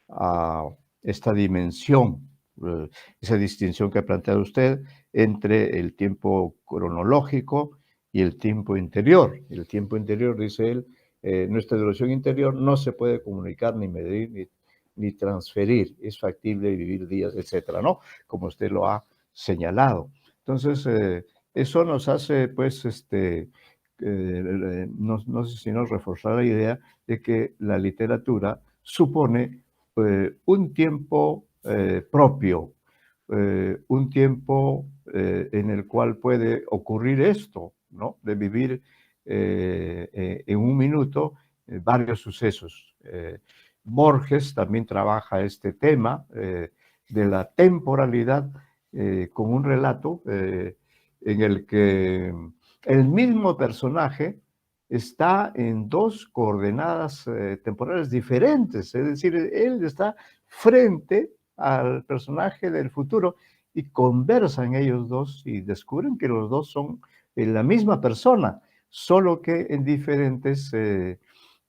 a esta dimensión, esa distinción que ha planteado usted entre el tiempo cronológico y el tiempo interior. El tiempo interior, dice él, nuestra duración interior no se puede comunicar, ni medir, ni transferir. Es factible vivir días, etcétera, ¿no? Como usted lo ha señalado. Entonces, eso nos hace, pues, no sé si nos reforzar la idea de que la literatura supone un tiempo propio, un tiempo en el cual puede ocurrir esto, ¿no? De vivir en un minuto varios sucesos. Borges también trabaja este tema de la temporalidad con un relato en el que el mismo personaje está en dos coordenadas temporales diferentes, es decir, él está frente al personaje del futuro y conversan ellos dos y descubren que los dos son la misma persona, solo que en diferentes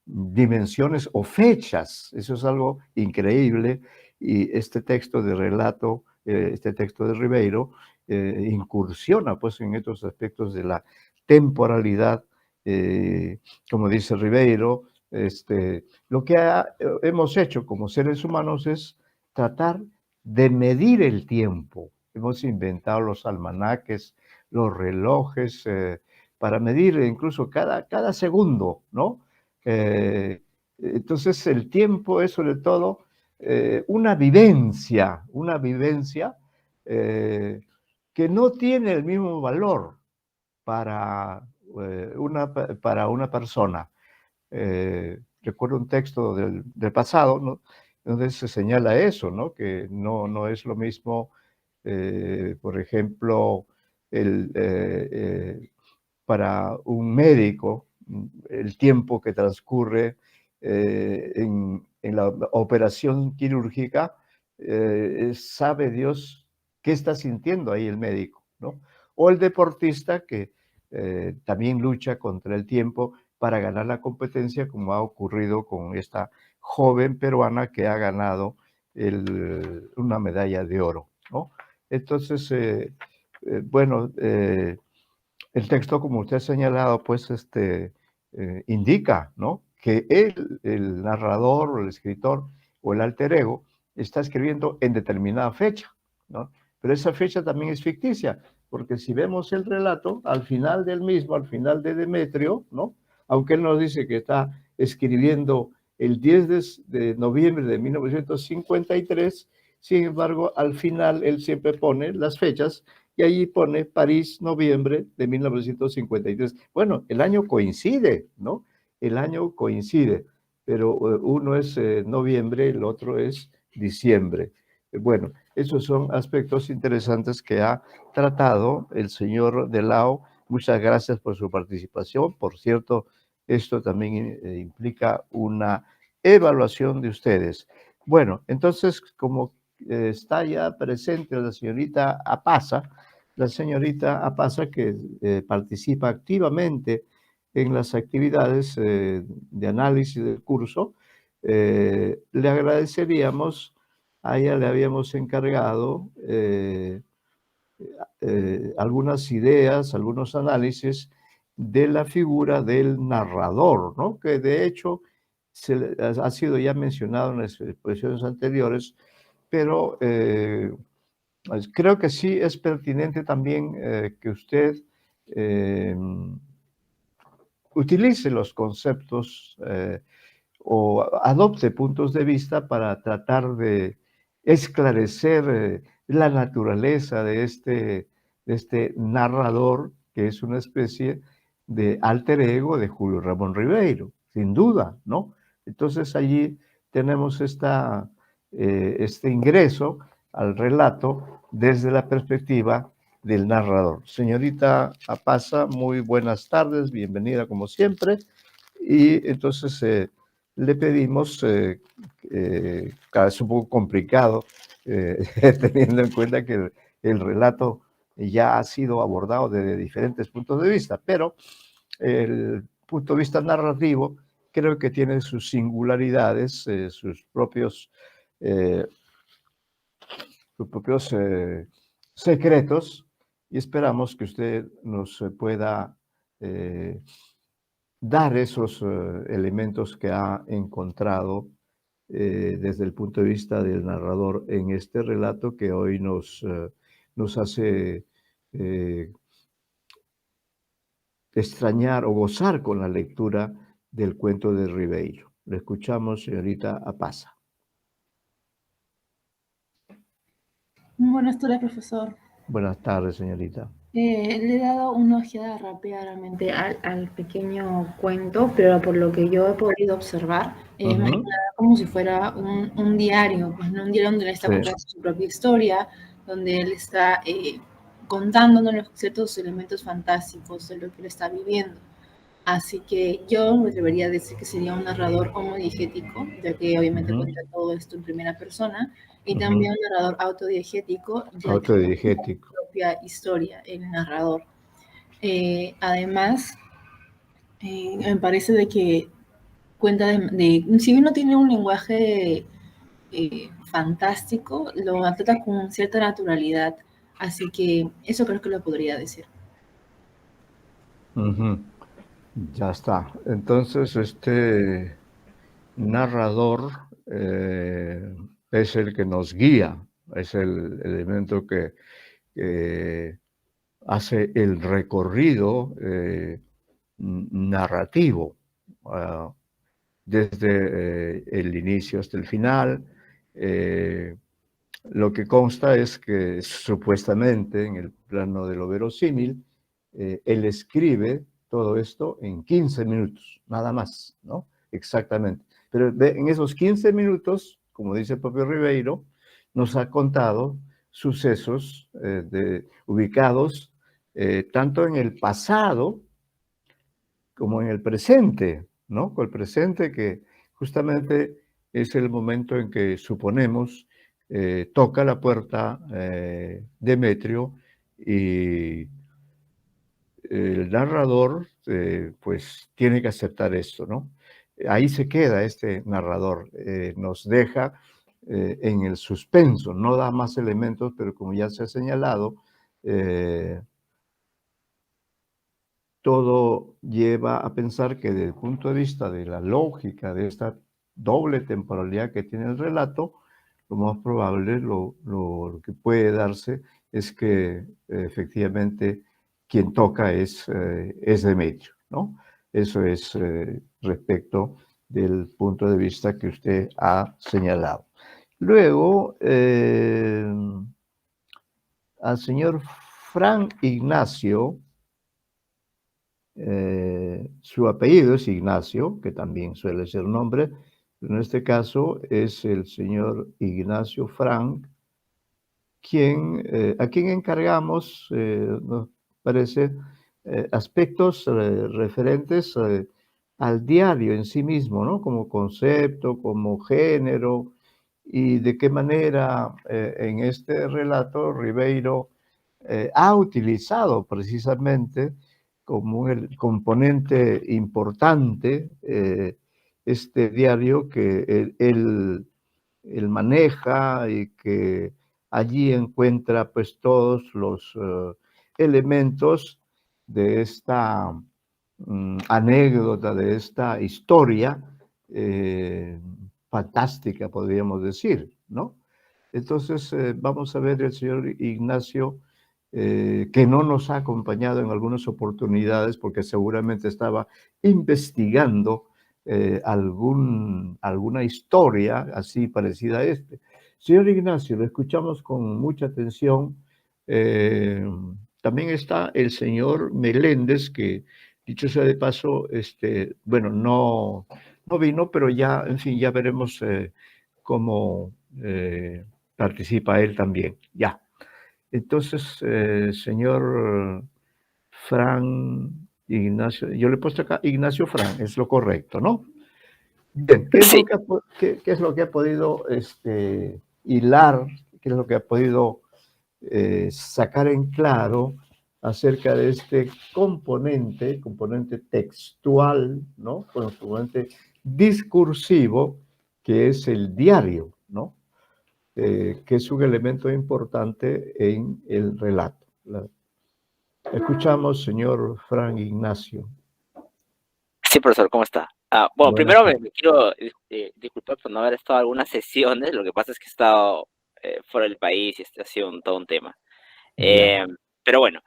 dimensiones o fechas. Eso es algo increíble y este texto de relato, este texto de Ribeiro, incursiona pues en estos aspectos de la temporalidad, como dice Ribeiro, lo que hemos hecho como seres humanos es tratar de medir el tiempo. Hemos inventado los almanaques, los relojes, para medir incluso cada segundo, ¿no? Entonces el tiempo es sobre todo una vivencia que no tiene el mismo valor para una persona. Recuerdo un texto del pasado, ¿no?, donde se señala eso, ¿no?, que no es lo mismo, por ejemplo, para un médico, el tiempo que transcurre en la operación quirúrgica, sabe Dios qué está sintiendo ahí el médico, ¿no? O el deportista que también lucha contra el tiempo para ganar la competencia, como ha ocurrido con esta joven peruana que ha ganado una medalla de oro, ¿no? Entonces, bueno, el texto, como usted ha señalado, pues indica, ¿no?, que el narrador o el escritor o el alter ego está escribiendo en determinada fecha, ¿no? Pero esa fecha también es ficticia, porque si vemos el relato, al final del mismo, al final de Demetrio, ¿no?, aunque él nos dice que está escribiendo el 10 de noviembre de 1953, sin embargo, al final él siempre pone las fechas y allí pone París, noviembre de 1953. Bueno, el año coincide, ¿no? El año coincide, pero uno es noviembre, el otro es diciembre. Bueno, esos son aspectos interesantes que ha tratado el señor Delao. Muchas gracias por su participación. Por cierto, esto también implica una evaluación de ustedes. Bueno, entonces, como está ya presente la señorita Apasa que participa activamente en las actividades de análisis del curso, le agradeceríamos, a ella le habíamos encargado algunas ideas, algunos análisis de la figura del narrador, ¿no?, que de hecho ha sido ya mencionado en las exposiciones anteriores, pero creo que sí es pertinente también que usted utilice los conceptos o adopte puntos de vista para tratar de esclarecer la naturaleza de este narrador, que es una especie de alter ego de Julio Ramón Ribeiro, sin duda, ¿no? Entonces allí tenemos este ingreso al relato desde la perspectiva del narrador. Señorita Apasa, muy buenas tardes, bienvenida como siempre. Y entonces le pedimos, cada vez un poco complicado, teniendo en cuenta que el relato ya ha sido abordado desde diferentes puntos de vista, pero el punto de vista narrativo creo que tiene sus singularidades, sus propios secretos, y esperamos que usted nos pueda dar esos elementos que ha encontrado desde el punto de vista del narrador en este relato que hoy nos hace extrañar o gozar con la lectura del cuento de Ribeiro. Le escuchamos, señorita Apasa. Buenas tardes, profesor. Buenas tardes, señorita. Le he dado una ojeada rápidamente al pequeño cuento, pero por lo que yo he podido observar, me da como si fuera un diario, pues, ¿no? Un diario donde él está contando su propia historia, donde él está contándonos ciertos elementos fantásticos de lo que él está viviendo. Así que yo me atrevería a decir que sería un narrador homodiegético, ya que obviamente cuenta todo esto en primera persona, y también un narrador autodiegético, ya que tiene su propia historia, el narrador. Además, me parece de que cuenta si bien no tiene un lenguaje fantástico, lo trata con cierta naturalidad, así que eso creo que lo podría decir. Ya está. Entonces, este narrador es el que nos guía, Es el elemento que hace el recorrido narrativo desde el inicio hasta el final. Lo que consta es que supuestamente en el plano de lo verosímil, él escribe todo esto en 15 minutos, nada más, ¿no? Exactamente. Pero en esos 15 minutos, como dice el propio Ribeiro, nos ha contado sucesos ubicados tanto en el pasado como en el presente, ¿no? Con el presente que justamente es el momento en que suponemos toca la puerta Demetrio y el narrador pues tiene que aceptar esto, ¿no? Ahí se queda este narrador, nos deja en el suspenso, no da más elementos, pero como ya se ha señalado, todo lleva a pensar que desde el punto de vista de la lógica de esta doble temporalidad que tiene el relato, lo más probable, lo que puede darse es que efectivamente quien toca es Demetrio, ¿no? Eso es respecto del punto de vista que usted ha señalado. Luego, al señor Fran Ignacio, su apellido es Ignacio, que también suele ser nombre, pero en este caso es el señor Ignacio Frank, a quien encargamos, nos parece, aspectos referentes al diario en sí mismo, ¿no? Como concepto, como género, y de qué manera en este relato Ribeiro ha utilizado precisamente como el componente importante este diario que él maneja y que allí encuentra pues todos los elementos de esta anécdota, de esta historia fantástica, podríamos decir, ¿no? Entonces, vamos a ver el señor Ignacio, que no nos ha acompañado en algunas oportunidades porque seguramente estaba investigando alguna historia así parecida a este. Señor Ignacio, lo escuchamos con mucha atención. También está el señor Meléndez, que dicho sea de paso, bueno, no vino, pero ya, en fin, ya veremos cómo participa él también. Ya. Entonces, señor Fran Ignacio, yo le he puesto acá Ignacio Fran, es lo correcto, ¿no? Bien, ¿qué es, Sí. qué es lo que ha podido hilar, qué es lo que ha podido sacar en claro acerca de este componente textual, ¿no? Componente discursivo, que es el diario, ¿no? Que es un elemento importante en el relato. Escuchamos, señor Fran Ignacio. Sí, profesor, ¿cómo está? Bueno, Buenas primero me quiero disculpar por no haber estado en algunas sesiones. Lo que pasa es que he estado fuera del país y ha sido todo un tema. Pero bueno,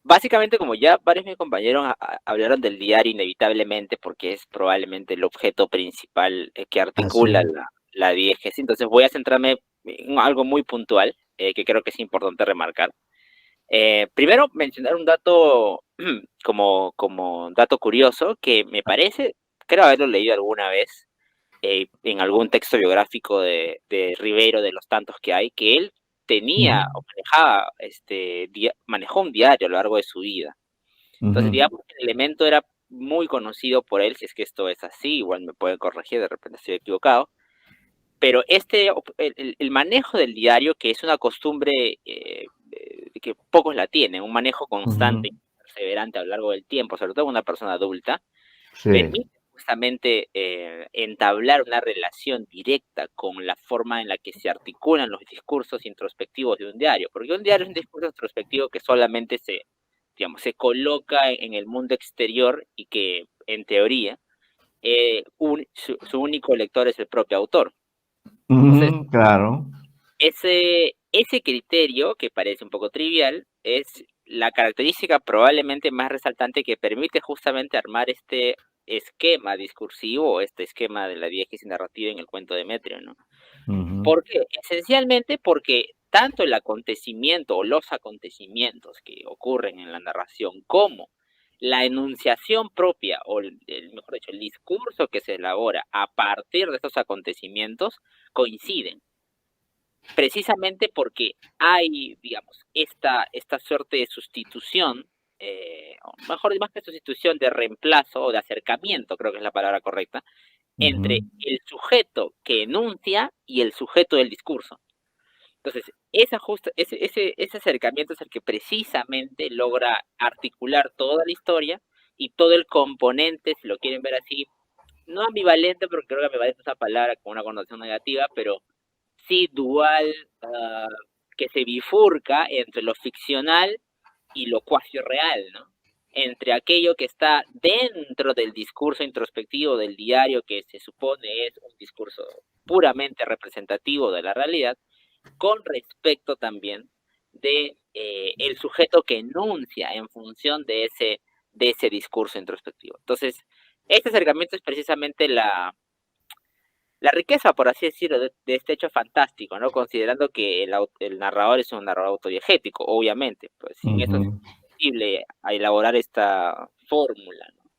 básicamente, como ya varios de mis compañeros hablaron del diario inevitablemente, porque es probablemente el objeto principal que articula la diégesis, entonces voy a centrarme en algo muy puntual que creo que es importante remarcar. Primero, mencionar un dato como dato curioso que me parece, creo haberlo leído alguna vez en algún texto biográfico de Ribeiro, de los tantos que hay, que él tenía o manejó un diario a lo largo de su vida. Entonces, digamos que el elemento era muy conocido por él. Si es que esto es así, igual me pueden corregir, de repente estoy equivocado. Pero el manejo del diario, que es una costumbre que pocos la tienen, un manejo constante y perseverante a lo largo del tiempo, sobre todo una persona adulta, permite justamente entablar una relación directa con la forma en la que se articulan los discursos introspectivos de un diario, porque un diario es un discurso introspectivo que solamente se coloca en el mundo exterior y que, en teoría, su único lector es el propio autor. Entonces, claro. ese ese criterio, que parece un poco trivial, es la característica probablemente más resaltante que permite justamente armar este esquema discursivo, este esquema de la diégesis narrativa en el cuento de Demetrio, ¿no? ¿Por qué? Esencialmente porque tanto el acontecimiento o los acontecimientos que ocurren en la narración como la enunciación propia o, mejor dicho, el discurso que se elabora a partir de estos acontecimientos coinciden. Precisamente porque hay, digamos, esta suerte de sustitución, o mejor, más que sustitución, de reemplazo o de acercamiento, creo que es la palabra correcta, entre el sujeto que enuncia y el sujeto del discurso. Entonces, ese acercamiento es el que precisamente logra articular toda la historia y todo el componente, si lo quieren ver así, no ambivalente, porque creo que ambivalente es una palabra con una connotación negativa, pero sí dual, que se bifurca entre lo ficcional y lo cuasi real, ¿no? Entre aquello que está dentro del discurso introspectivo del diario, que se supone es un discurso puramente representativo de la realidad, con respecto también de el sujeto que enuncia en función de ese discurso introspectivo. Entonces, este acercamiento es precisamente la riqueza, por así decirlo, de este hecho fantástico, ¿no? Considerando que el narrador es un narrador autodiegético, obviamente, pues sin eso es imposible elaborar esta fórmula, ¿no?,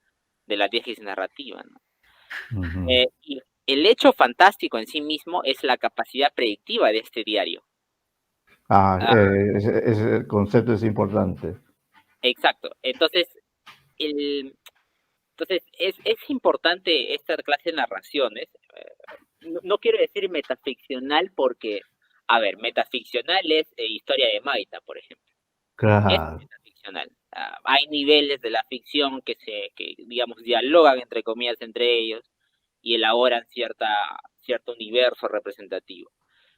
de la diégesis narrativa, ¿no? Y el hecho fantástico en sí mismo es la capacidad predictiva de este diario. Ese concepto es importante. Exacto. Entonces, es importante esta clase de narraciones. No quiero decir metafficcional porque, a ver, metaficcional es Historia de Maita, por ejemplo. Claro. Es metaficcional. Hay niveles de la ficción que digamos, dialogan, entre comillas, entre ellos y elaboran cierto universo representativo.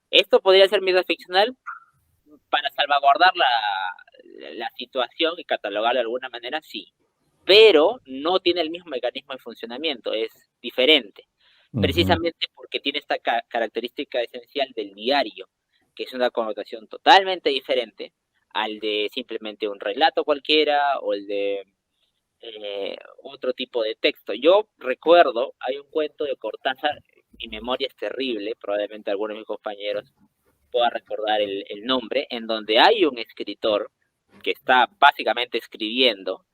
Esto podría ser metaficcional para salvaguardar la situación y catalogarla de alguna manera, sí. Pero no tiene el mismo mecanismo de funcionamiento, es diferente. Precisamente porque tiene esta característica esencial del diario, que es una connotación totalmente diferente al de simplemente un relato cualquiera o el de otro tipo de texto. Yo recuerdo, hay un cuento de Cortázar, mi memoria es terrible, probablemente algunos de mis compañeros puedan recordar el nombre, en donde hay un escritor que está básicamente escribiendo,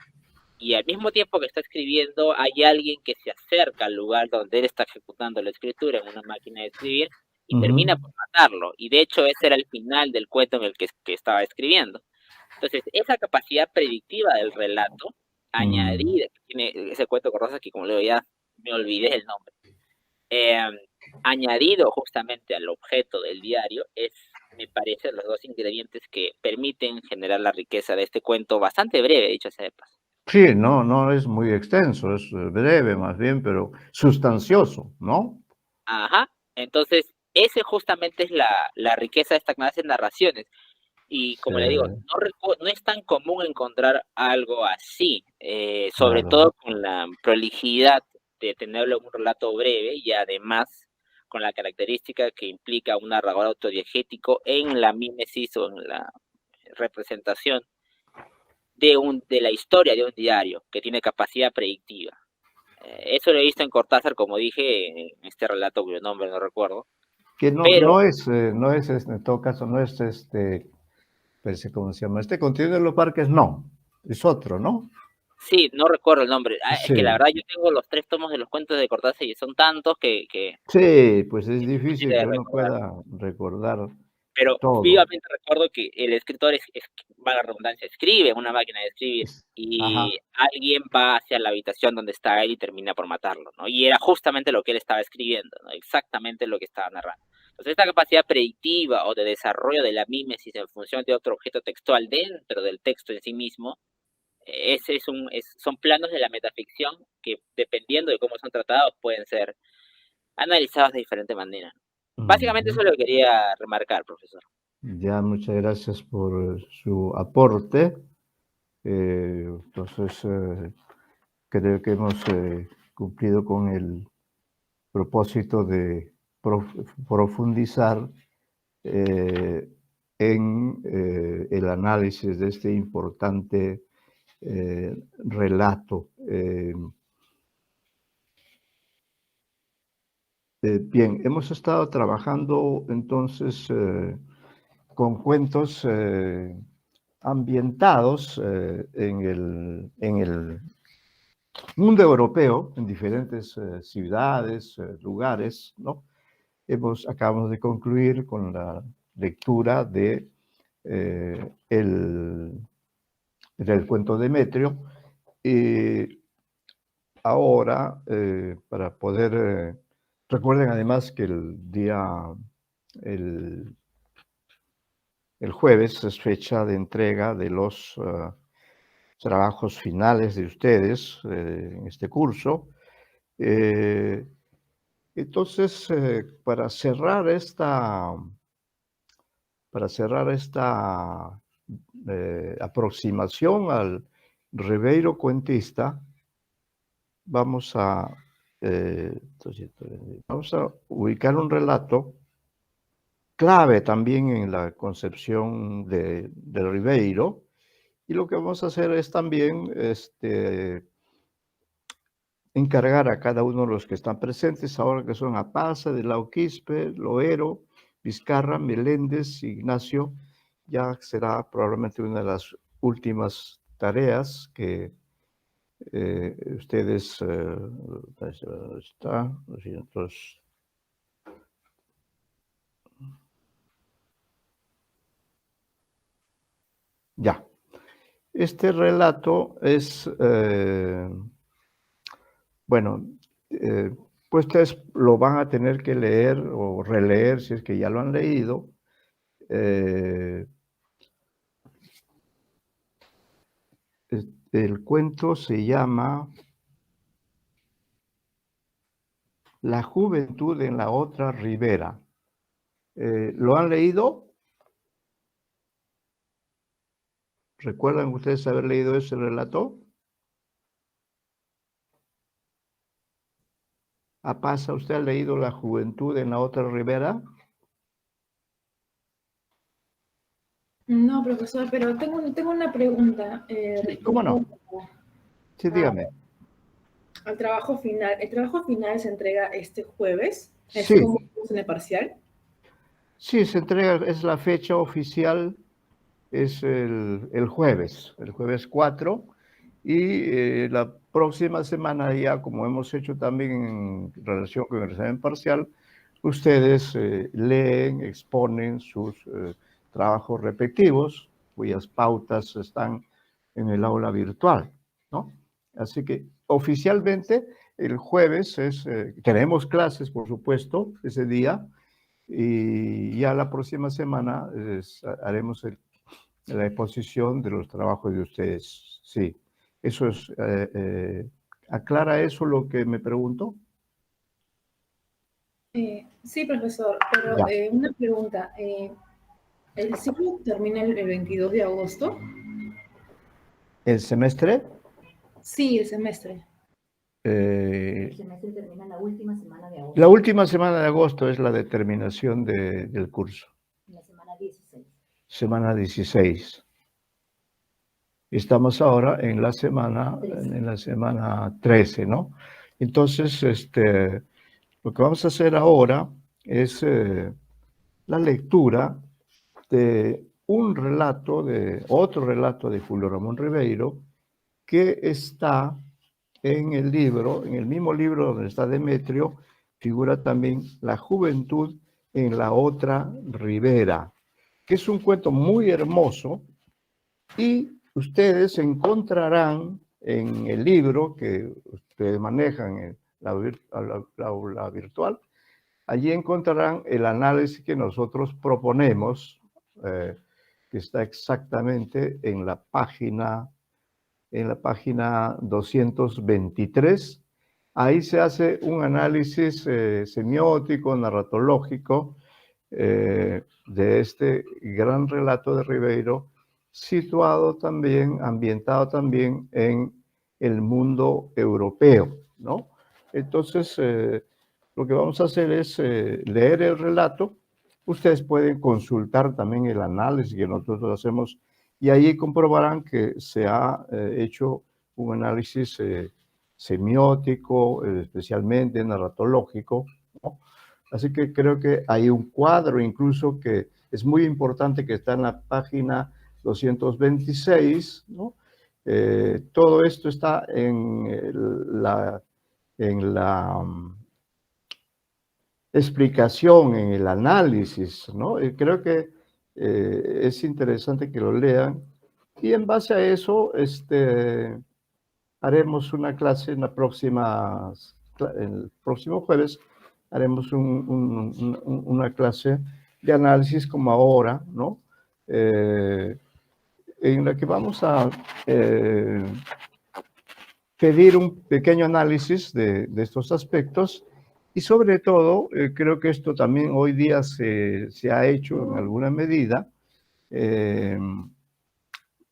y al mismo tiempo que está escribiendo hay alguien que se acerca al lugar donde él está ejecutando la escritura en una máquina de escribir y termina por matarlo, y de hecho ese era el final del cuento en el que estaba escribiendo. Entonces, esa capacidad predictiva del relato, añadida, que tiene ese cuento Cortázar, que como le digo ya me olvidé el nombre, añadido justamente al objeto del diario, me parece, los dos ingredientes que permiten generar la riqueza de este cuento bastante breve, dicho sea de paso. Sí, no es muy extenso, es breve más bien, pero sustancioso, ¿no? Ajá, entonces ese justamente es la riqueza de estas clases de narraciones. Y como le digo, no es tan común encontrar algo así, sobre todo con la prolijidad de tenerlo en un relato breve y además con la característica que implica un narrador autodiegético en la mímesis o en la representación de la historia de un diario que tiene capacidad predictiva. Eso lo he visto en Cortázar, como dije, en este relato cuyo nombre no recuerdo. Que no es, en todo caso, no es ¿cómo se llama? Este Continuo de los Parques, no, es otro, ¿no? Sí, no recuerdo el nombre. Sí. Es que la verdad yo tengo los 3 tomos de los cuentos de Cortázar y son tantos que sí, pues es difícil que uno pueda recordar. Pero todo. vivamente recuerdo que el escritor, va la redundancia, escribe en una máquina de escribir y alguien va hacia la habitación donde está él y termina por matarlo, ¿no? Y era justamente lo que él estaba escribiendo, ¿no? Exactamente lo que estaba narrando. Entonces, esta capacidad predictiva o de desarrollo de la mímesis en función de otro objeto textual dentro del texto en sí mismo, son planos de la metaficción que, dependiendo de cómo son tratados, pueden ser analizados de diferente manera. Básicamente eso lo quería remarcar, profesor. Ya, muchas gracias por su aporte. Entonces, creo que hemos cumplido con el propósito de profundizar en el análisis de este importante relato. Bien, hemos estado trabajando entonces con cuentos ambientados en el mundo europeo, en diferentes ciudades, lugares, ¿no? Acabamos de concluir con la lectura del cuento Demetrio. Y ahora, para poder... recuerden además que el jueves es fecha de entrega de los trabajos finales de ustedes en este curso. Entonces, para cerrar esta aproximación al Ribeiro cuentista, vamos a ubicar un relato clave también en la concepción de Ribeiro, y lo que vamos a hacer es también encargar a cada uno de los que están presentes ahora, que son Apaza, de Lao Quispe, Loero, Vizcarra, Meléndez, Ignacio. Ya será probablemente una de las últimas tareas que ustedes entonces, ya. Este relato es, bueno, pues ustedes lo van a tener que leer o releer si es que ya lo han leído. El cuento se llama La juventud en la otra ribera. ¿Lo han leído? ¿Recuerdan ustedes haber leído ese relato? ¿Apasa, usted ha leído La juventud en la otra ribera? No, profesor, pero tengo una pregunta. Sí, ¿cómo no? Sí, dígame. Al trabajo final. ¿El trabajo final se entrega este jueves? Sí. ¿Es como en el parcial? Sí, se entrega, es la fecha oficial, es el jueves 4, y la próxima semana ya, como hemos hecho también en relación con el examen parcial, ustedes leen, exponen sus trabajos respectivos, cuyas pautas están en el aula virtual, ¿no? Así que oficialmente el jueves tenemos clases, por supuesto, ese día, y ya la próxima semana haremos la exposición de los trabajos de ustedes. Sí, eso es, ¿aclara eso lo que me preguntó? Sí, profesor, pero una pregunta. ¿El ciclo termina el 22 de agosto? ¿El semestre? Sí, el semestre. El semestre termina la última semana de agosto. La última semana de agosto es la determinación del curso. La semana 16. Semana 16. Estamos ahora en la semana 13, ¿no? Entonces, lo que vamos a hacer ahora es la lectura de otro relato de Julio Ramón Ribeiro, que está en el libro, en el mismo libro donde está Demetrio, figura también La juventud en la otra ribera, que es un cuento muy hermoso, y ustedes encontrarán en el libro que ustedes manejan en la aula virtual, allí encontrarán el análisis que nosotros proponemos, que está exactamente en la página 223. Ahí se hace un análisis semiótico, narratológico, de este gran relato de Ribeiro, situado también, ambientado también en el mundo europeo, ¿no? Entonces, lo que vamos a hacer es leer el relato. Ustedes pueden consultar también el análisis que nosotros hacemos y ahí comprobarán que se ha hecho un análisis semiótico, especialmente narratológico, ¿no? Así que creo que hay un cuadro incluso que es muy importante que está en la página 226, ¿no? Todo esto está en la explicación, en el análisis, ¿no? Creo que es interesante que lo lean y en base a eso haremos una clase en el próximo jueves, haremos una clase de análisis como ahora, ¿no? En la que vamos a pedir un pequeño análisis de estos aspectos y sobre todo, creo que esto también hoy día se ha hecho en alguna medida.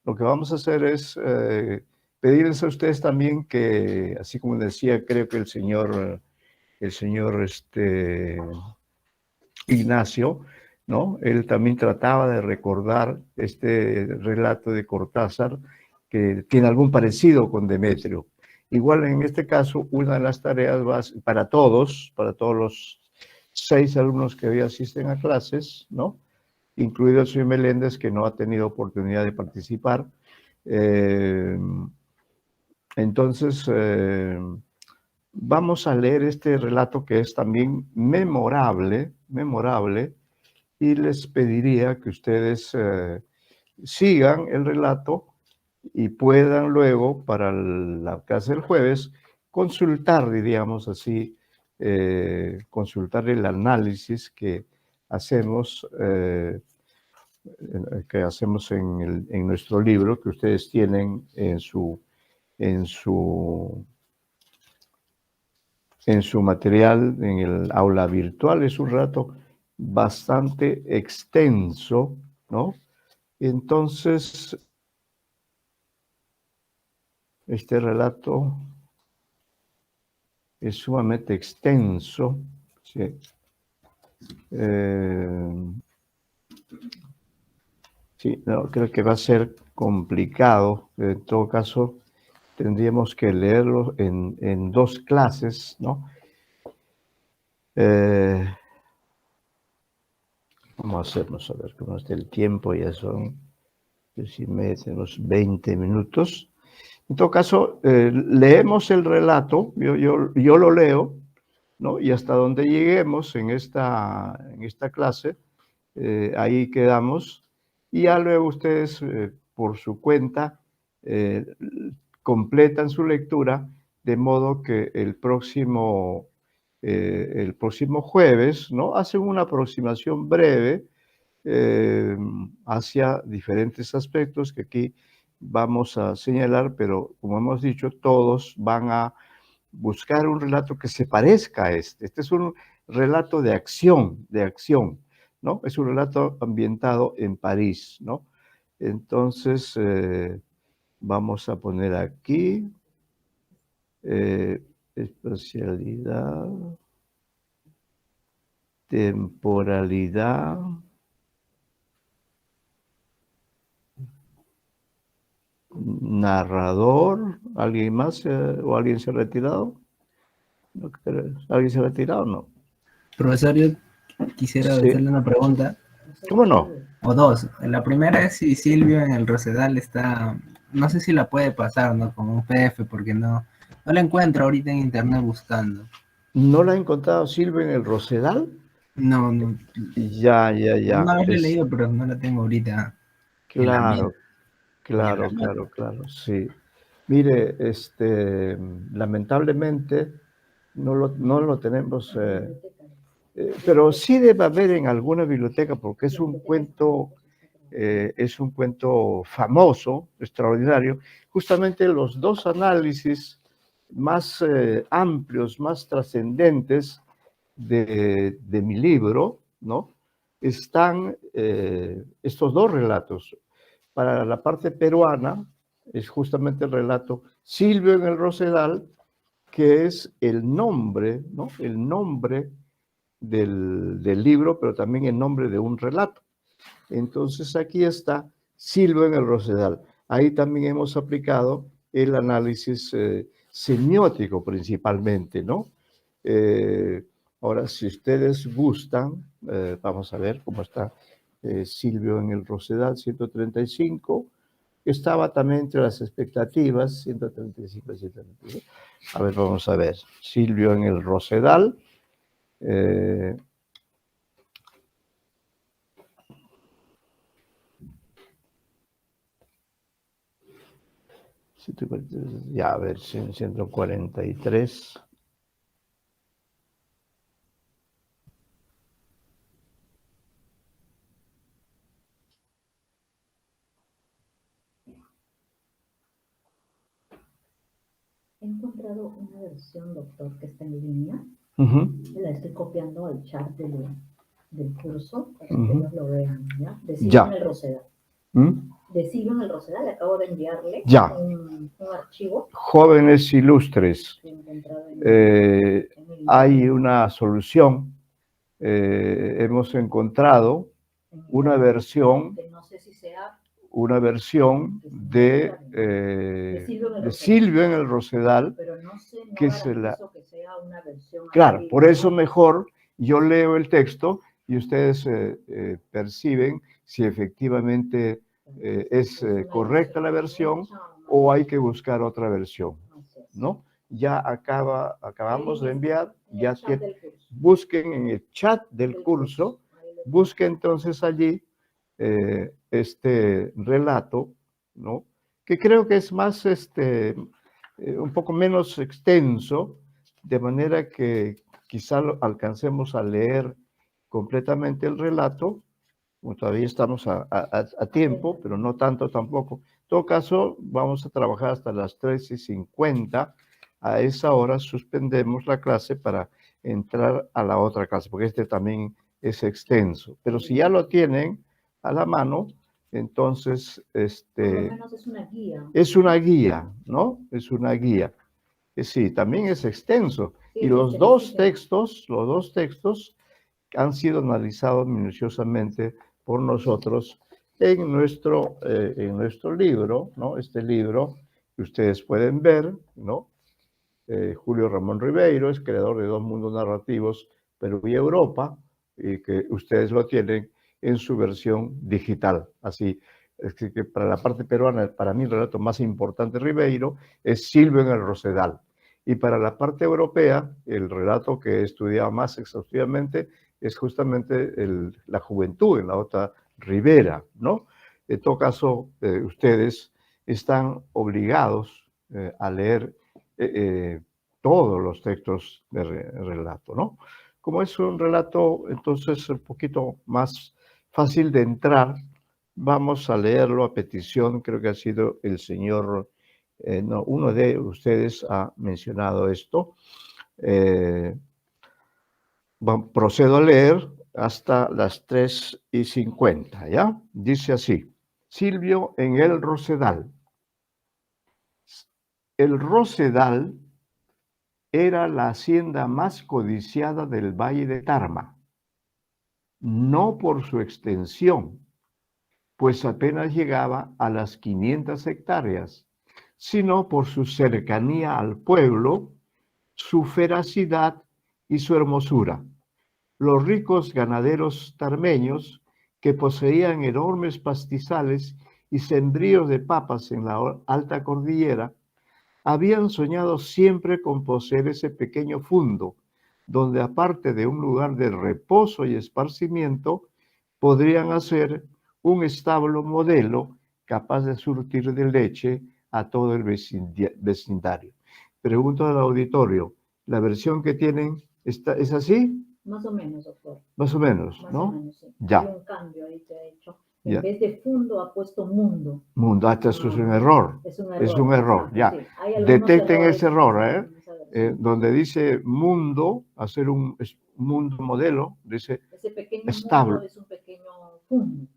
Lo que vamos a hacer es pedirles a ustedes también que, así como decía, creo que el señor Ignacio, ¿no? Él también trataba de recordar este relato de Cortázar que tiene algún parecido con Demetrio. Igual en este caso, una de las tareas va para todos los 6 alumnos que hoy asisten a clases, ¿no? Incluido el señor Meléndez, que no ha tenido oportunidad de participar. Entonces, vamos a leer este relato que es también memorable, y les pediría que ustedes sigan el relato y puedan luego, para la clase del jueves, consultar, diríamos así, consultar el análisis que hacemos en nuestro libro, que ustedes tienen en su material, en el aula virtual. Es un relato bastante extenso, ¿no? Entonces, este relato es sumamente extenso, ¿sí? Sí, no, creo que va a ser complicado. En todo caso, tendríamos que leerlo en 2 clases, ¿no? Vamos a hacernos, a ver cómo está el tiempo, ya son, si me tenemos 20 minutos. En todo caso, leemos el relato, yo lo leo, ¿no? Y hasta donde lleguemos en esta clase, ahí quedamos, y ya luego ustedes, por su cuenta, completan su lectura, de modo que el próximo jueves, ¿no? Hacen una aproximación breve hacia diferentes aspectos que aquí vamos a señalar, pero como hemos dicho, todos van a buscar un relato que se parezca a este. Este es un relato de acción, ¿no? Es un relato ambientado en París, ¿no? Entonces, vamos a poner aquí espacialidad, temporalidad, narrador. ¿Alguien más o alguien se ha retirado? ¿Alguien se ha retirado o no? Profesor, yo quisiera hacerle una pregunta. ¿Cómo no? O 2. La primera es si Silvio en el Rosedal está, no sé si la puede pasar, ¿no? Como un PDF, porque no la encuentro ahorita en internet buscando. ¿No la ha encontrado Silvio en el Rosedal? No. Ya. Una vez la he leído, pero no la tengo ahorita. Claro, sí. Mire, lamentablemente no lo tenemos, pero sí debe haber en alguna biblioteca, porque es un cuento famoso, extraordinario. Justamente los 2 análisis más amplios, más trascendentes de mi libro, ¿no? Están estos 2 relatos. Para la parte peruana es justamente el relato Silvio en el Rosedal, que es el nombre, ¿no? El nombre del libro, pero también el nombre de un relato. Entonces aquí está Silvio en el Rosedal. Ahí también hemos aplicado el análisis semiótico principalmente, ¿no? Ahora, si ustedes gustan, vamos a ver cómo está Silvio en el Rosedal, 135. Estaba también entre las expectativas, 135, 135. A ver, vamos a ver. Silvio en el Rosedal. 143, ya, a ver, 143. He encontrado una versión, doctor, que está en línea. La estoy copiando al chat del curso para que ellos lo vean, ¿ya? De Silvio en el Rosedal. De Silvio en el Rosedal, acabo de enviarle un archivo. Jóvenes ilustres, hay una solución. Hemos encontrado una versión de Silvio en el Rosedal, que se la... Claro, por eso mejor yo leo el texto y ustedes perciben si efectivamente es correcta la versión o hay que buscar otra versión, ¿no? Ya acabamos de enviar, ya busquen en el chat del curso, busquen entonces allí este relato, ¿no? Que creo que es más, un poco menos extenso, de manera que quizá alcancemos a leer completamente el relato. Todavía estamos a tiempo, pero no tanto tampoco. En todo caso, vamos a trabajar hasta las 3:50. A esa hora suspendemos la clase para entrar a la otra clase, porque este también es extenso. Pero si ya lo tienen a la mano, entonces, Por lo menos es una guía. Es una guía, ¿no? Es una guía. Sí, también es extenso. Sí, y los dos textos han sido analizados minuciosamente por nosotros en nuestro libro, ¿no? Este libro que ustedes pueden ver, ¿no? Julio Ramón Ribeiro es creador de Dos Mundos Narrativos, Perú y Europa, y que ustedes lo tienen en su versión digital. Así es que para la parte peruana, para mí el relato más importante de Ribeiro es Silvio en el Rosedal. Y para la parte europea, el relato que he estudiado más exhaustivamente es justamente la juventud en la otra ribera, ¿no? En todo caso, ustedes están obligados a leer todos los textos de relato, ¿no? Como es un relato, entonces, un poquito más fácil de entrar, vamos a leerlo a petición, creo que ha sido el señor, no, uno de ustedes ha mencionado esto. Procedo a leer hasta las 3:50, ¿ya? Dice así: Silvio en el Rosedal. El Rosedal era la hacienda más codiciada del Valle de Tarma, no por su extensión, pues apenas llegaba a las 500 hectáreas, sino por su cercanía al pueblo, su feracidad y su hermosura. Los ricos ganaderos tarmeños, que poseían enormes pastizales y sembríos de papas en la alta cordillera, habían soñado siempre con poseer ese pequeño fundo, donde aparte de un lugar de reposo y esparcimiento, podrían hacer un establo modelo capaz de surtir de leche a todo el vecindario. Pregunto al auditorio, ¿la versión que tienen es así? Más o menos, doctor. Más o menos, Más ¿no? o menos, sí. Ya. Hay un cambio ahí que ha hecho. En vez de fundo ha puesto mundo. Mundo, esto es un error. Es un error. Es un error, ya. Sí. Detecten ese error, donde dice mundo, hacer un mundo modelo, dice ese pequeño establo. Mundo es un pequeño fundo.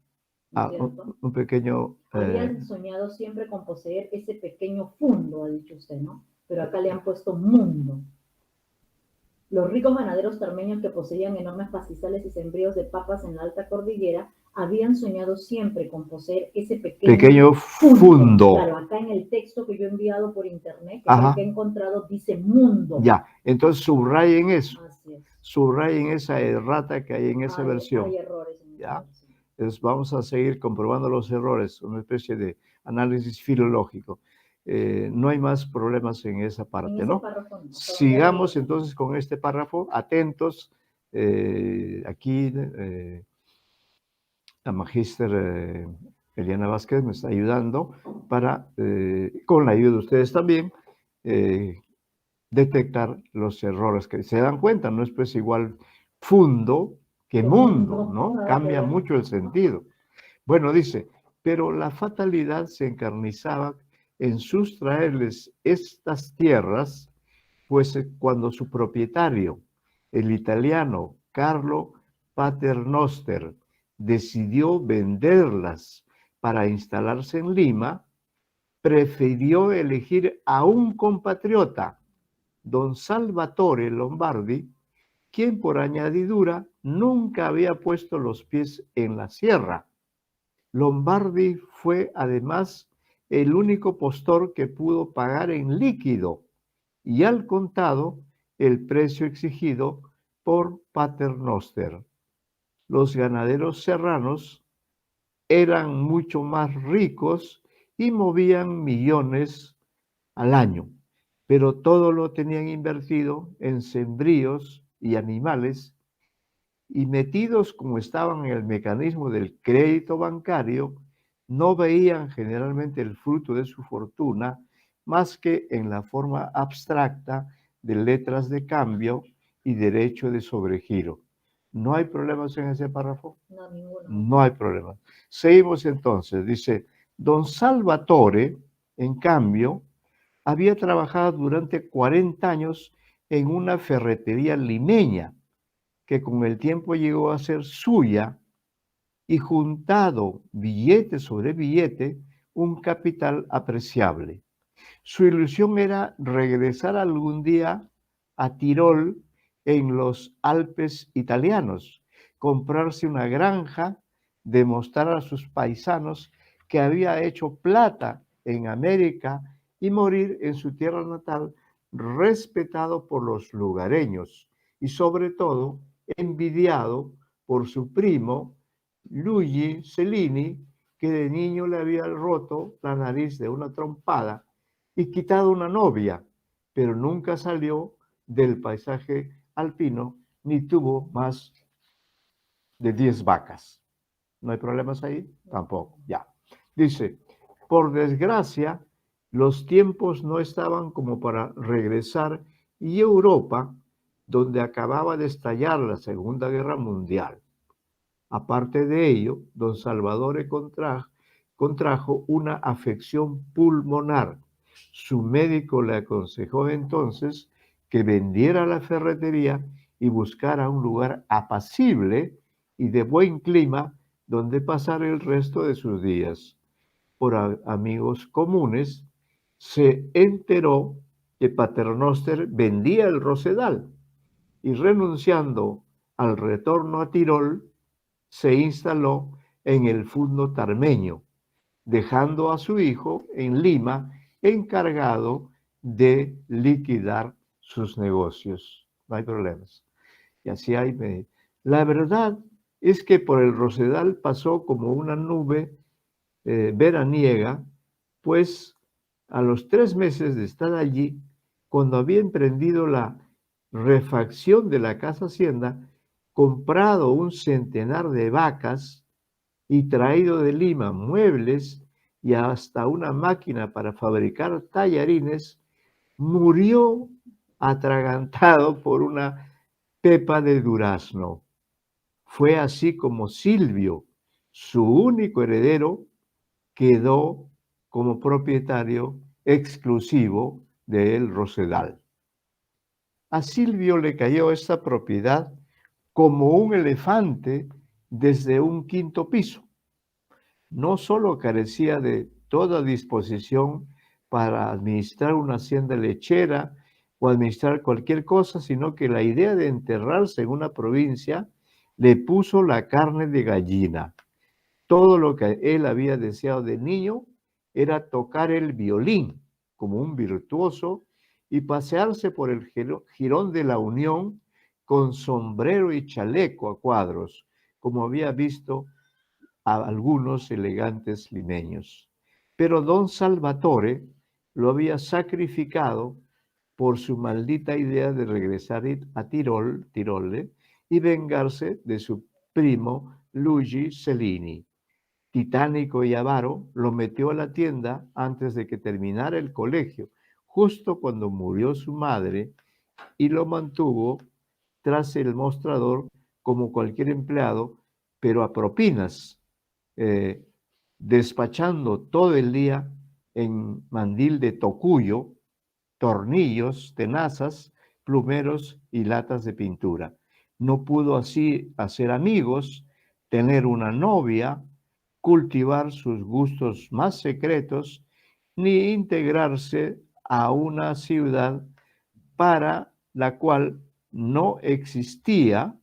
Un pequeño... Habían soñado siempre con poseer ese pequeño fundo, ha dicho usted, ¿no? Pero acá le han puesto mundo. Los ricos ganaderos tarmeños que poseían enormes pastizales y sembríos de papas en la alta cordillera habían soñado siempre con poseer ese pequeño fundo. Claro, acá en el texto que yo he enviado por internet, que es el que he encontrado, dice mundo. Ya, entonces subrayen eso. Así es. Subrayen esa errata que hay en esa versión. Hay errores en esa versión. Entonces vamos a seguir comprobando los errores, una especie de análisis filológico. No hay más problemas en esa parte, ¿no? Sigamos entonces con este párrafo, atentos. Aquí la magíster Eliana Vázquez me está ayudando para, con la ayuda de ustedes también, detectar los errores que se dan cuenta. No es pues igual fundo que mundo, ¿no? Cambia mucho el sentido. Bueno, dice, pero la fatalidad se encarnizaba en sustraerles estas tierras, pues cuando su propietario, el italiano Carlo Paternoster, decidió venderlas para instalarse en Lima, prefirió elegir a un compatriota, don Salvatore Lombardi, quien por añadidura nunca había puesto los pies en la sierra. Lombardi fue además el único postor que pudo pagar en líquido y al contado el precio exigido por Paternoster. Los ganaderos serranos eran mucho más ricos y movían millones al año, pero todo lo tenían invertido en sembríos y animales, y metidos como estaban en el mecanismo del crédito bancario, no veían generalmente el fruto de su fortuna más que en la forma abstracta de letras de cambio y derecho de sobregiro. ¿No hay problemas en ese párrafo? No, ninguno. No hay problemas. Seguimos entonces. Dice, don Salvatore, en cambio, había trabajado durante 40 años en una ferretería limeña, que con el tiempo llegó a ser suya, y juntado billete sobre billete, un capital apreciable. Su ilusión era regresar algún día a Tirol, en los Alpes italianos, comprarse una granja, demostrar a sus paisanos que había hecho plata en América y morir en su tierra natal, respetado por los lugareños y sobre todo envidiado por su primo Luigi Cellini, que de niño le había roto la nariz de una trompada y quitado una novia, pero nunca salió del paisaje alpino ni tuvo más de 10 vacas. ¿No hay problemas ahí? Tampoco, ya. Dice, por desgracia, los tiempos no estaban como para regresar y Europa, donde acababa de estallar la Segunda Guerra Mundial. Aparte de ello, don Salvatore contrajo una afección pulmonar. Su médico le aconsejó entonces que vendiera la ferretería y buscara un lugar apacible y de buen clima donde pasar el resto de sus días. Por amigos comunes, se enteró que Paternoster vendía el Rosedal y renunciando al retorno a Tirol, se instaló en el fundo tarmeño, dejando a su hijo en Lima encargado de liquidar sus negocios. No hay problemas. Y así hay. La verdad es que por el Rosedal pasó como una nube veraniega, pues a los 3 meses de estar allí, cuando había emprendido la refacción de la casa hacienda, comprado un centenar de vacas y traído de Lima muebles y hasta una máquina para fabricar tallarines, murió atragantado por una pepa de durazno. Fue así como Silvio, su único heredero, quedó como propietario exclusivo de El Rosedal. A Silvio le cayó esta propiedad como un elefante desde un 5º piso. No solo carecía de toda disposición para administrar una hacienda lechera o administrar cualquier cosa, sino que la idea de enterrarse en una provincia le puso la carne de gallina. Todo lo que él había deseado de niño era tocar el violín como un virtuoso y pasearse por el jirón de la Unión con sombrero y chaleco a cuadros, como había visto a algunos elegantes limeños. Pero don Salvatore lo había sacrificado por su maldita idea de regresar a Tirole y vengarse de su primo Luigi Cellini. Titánico y avaro, lo metió a la tienda antes de que terminara el colegio, justo cuando murió su madre, y lo mantuvo tras el mostrador como cualquier empleado, pero a propinas, despachando todo el día en mandil de tocuyo, tornillos, tenazas, plumeros y latas de pintura. No pudo así hacer amigos, tener una novia, cultivar sus gustos más secretos, ni integrarse a una ciudad para la cual no existía,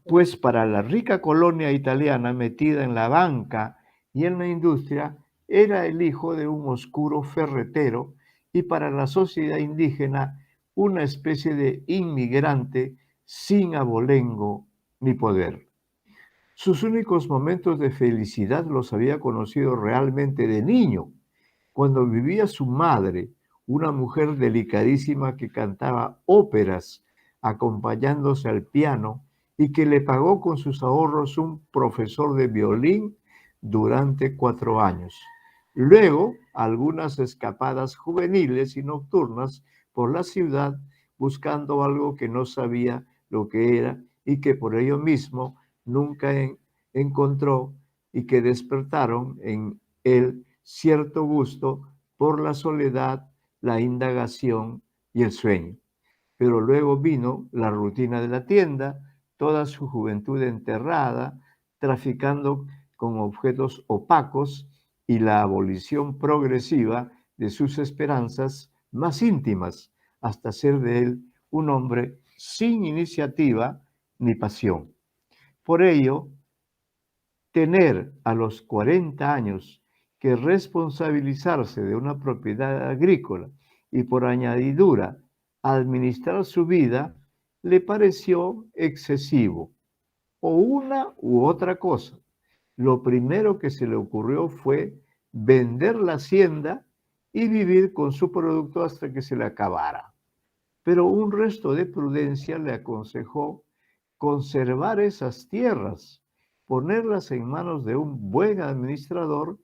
pues para la rica colonia italiana metida en la banca y en la industria, era el hijo de un oscuro ferretero y para la sociedad indígena una especie de inmigrante sin abolengo ni poder. Sus únicos momentos de felicidad los había conocido realmente de niño, cuando vivía su madre, una mujer delicadísima que cantaba óperas acompañándose al piano y que le pagó con sus ahorros un profesor de violín durante 4 años. Luego, algunas escapadas juveniles y nocturnas por la ciudad buscando algo que no sabía lo que era y que por ello mismo nunca encontró y que despertaron en él cierto gusto por la soledad, la indagación y el sueño. Pero luego vino la rutina de la tienda, toda su juventud enterrada, traficando con objetos opacos y la abolición progresiva de sus esperanzas más íntimas, hasta ser de él un hombre sin iniciativa ni pasión. Por ello, tener a los 40 años que responsabilizarse de una propiedad agrícola y por añadidura administrar su vida, le pareció excesivo, o una u otra cosa. Lo primero que se le ocurrió fue vender la hacienda y vivir con su producto hasta que se le acabara. Pero un resto de prudencia le aconsejó conservar esas tierras, ponerlas en manos de un buen administrador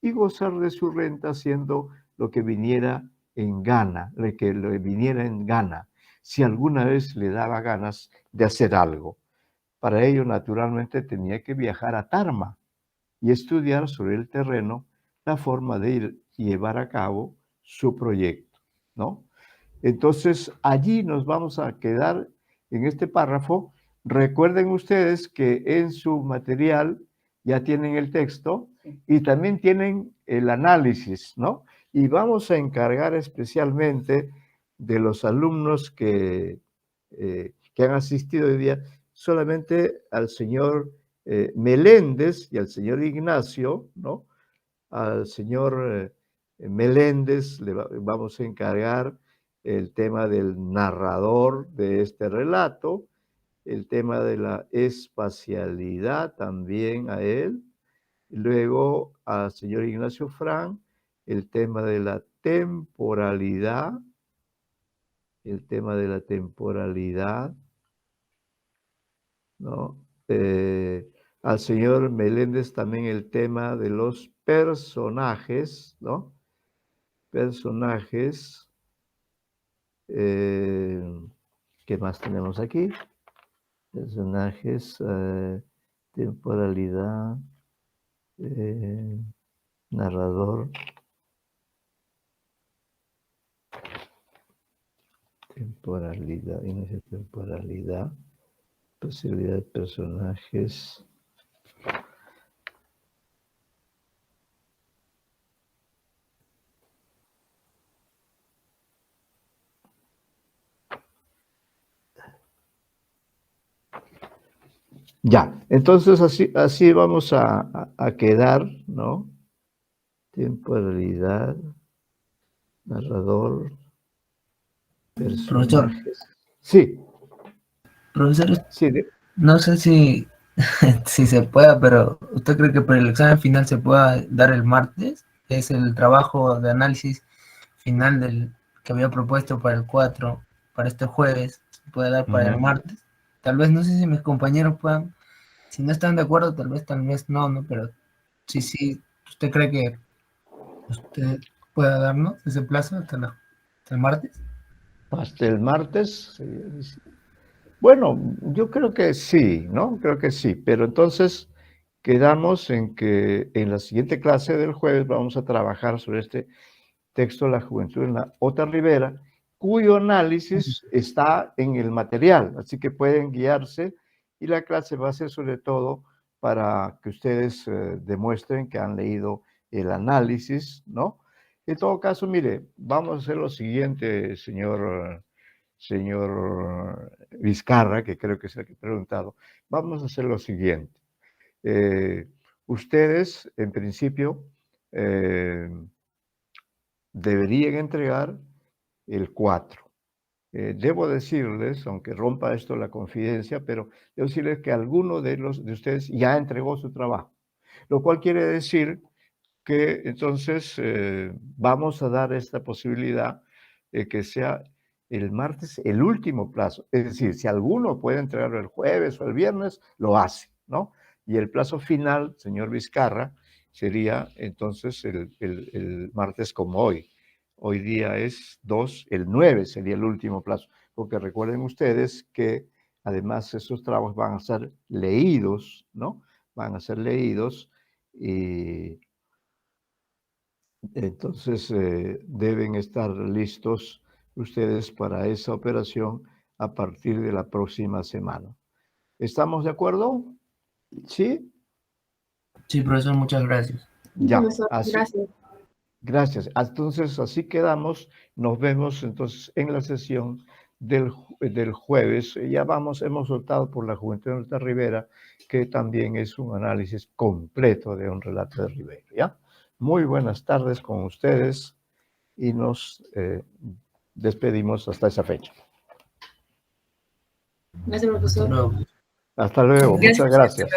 y gozar de su renta haciendo lo que viniera en gana, si alguna vez le daba ganas de hacer algo. Para ello, naturalmente, tenía que viajar a Tarma y estudiar sobre el terreno la forma de llevar a cabo su proyecto, ¿no? Entonces, allí nos vamos a quedar en este párrafo. Recuerden ustedes que en su material ya tienen el texto y también tienen el análisis, ¿no? Y vamos a encargar especialmente de los alumnos que han asistido hoy día solamente al señor Meléndez y al señor Ignacio, ¿no? Al señor Meléndez le vamos a encargar el tema del narrador de este relato, el tema de la espacialidad también a él, y luego al señor Ignacio Fran, el tema de la temporalidad, ¿no? Al señor Meléndez también el tema de los personajes, ¿no? Personajes. ¿Qué más tenemos aquí? Personajes, temporalidad, narrador, temporalidad, inicio de temporalidad, posibilidad de personajes. Ya, entonces así vamos a quedar, ¿no? Temporalidad, narrador, Profesor. personajes. Sí. Profesor, Sí. no sé si se pueda, pero ¿usted cree que para el examen final se pueda dar el martes? Es el trabajo de análisis final del que había propuesto para el 4, para este jueves, se puede dar para el martes. Tal vez, no sé si mis compañeros puedan, si no están de acuerdo, tal vez no, pero sí, ¿usted cree que usted pueda darnos ese plazo hasta el martes? Hasta el martes. Bueno, yo creo que sí, ¿no? Creo que sí, pero entonces quedamos en que en la siguiente clase del jueves vamos a trabajar sobre este texto La juventud en la otra ribera, cuyo análisis está en el material, así que pueden guiarse y la clase va a ser sobre todo para que ustedes demuestren que han leído el análisis, ¿no? En todo caso, mire, vamos a hacer lo siguiente, señor Vizcarra, que creo que es el que he preguntado. Vamos a hacer lo siguiente. Ustedes, en principio, deberían entregar el 4. Debo decirles, aunque rompa esto la confidencia, pero debo decirles que alguno de ustedes ya entregó su trabajo, lo cual quiere decir que entonces vamos a dar esta posibilidad de que sea el martes el último plazo. Es decir, si alguno puede entregarlo el jueves o el viernes, lo hace, ¿no? Y el plazo final, señor Vizcarra, sería entonces el martes como hoy. Hoy día es 2, el 9 sería el último plazo, porque recuerden ustedes que además esos trabajos van a ser leídos, ¿no? Van a ser leídos y entonces deben estar listos ustedes para esa operación a partir de la próxima semana. ¿Estamos de acuerdo? ¿Sí? Sí, profesor, muchas gracias. Ya, Profesor, así. gracias. Gracias. Entonces, así quedamos. Nos vemos entonces en la sesión del jueves. Ya hemos optado por la Juventud de Nuestra Ribera, que también es un análisis completo de un relato de Ribera, ¿ya? Muy buenas tardes con ustedes y nos despedimos hasta esa fecha. Gracias, profesor. Hasta luego. Muchas gracias.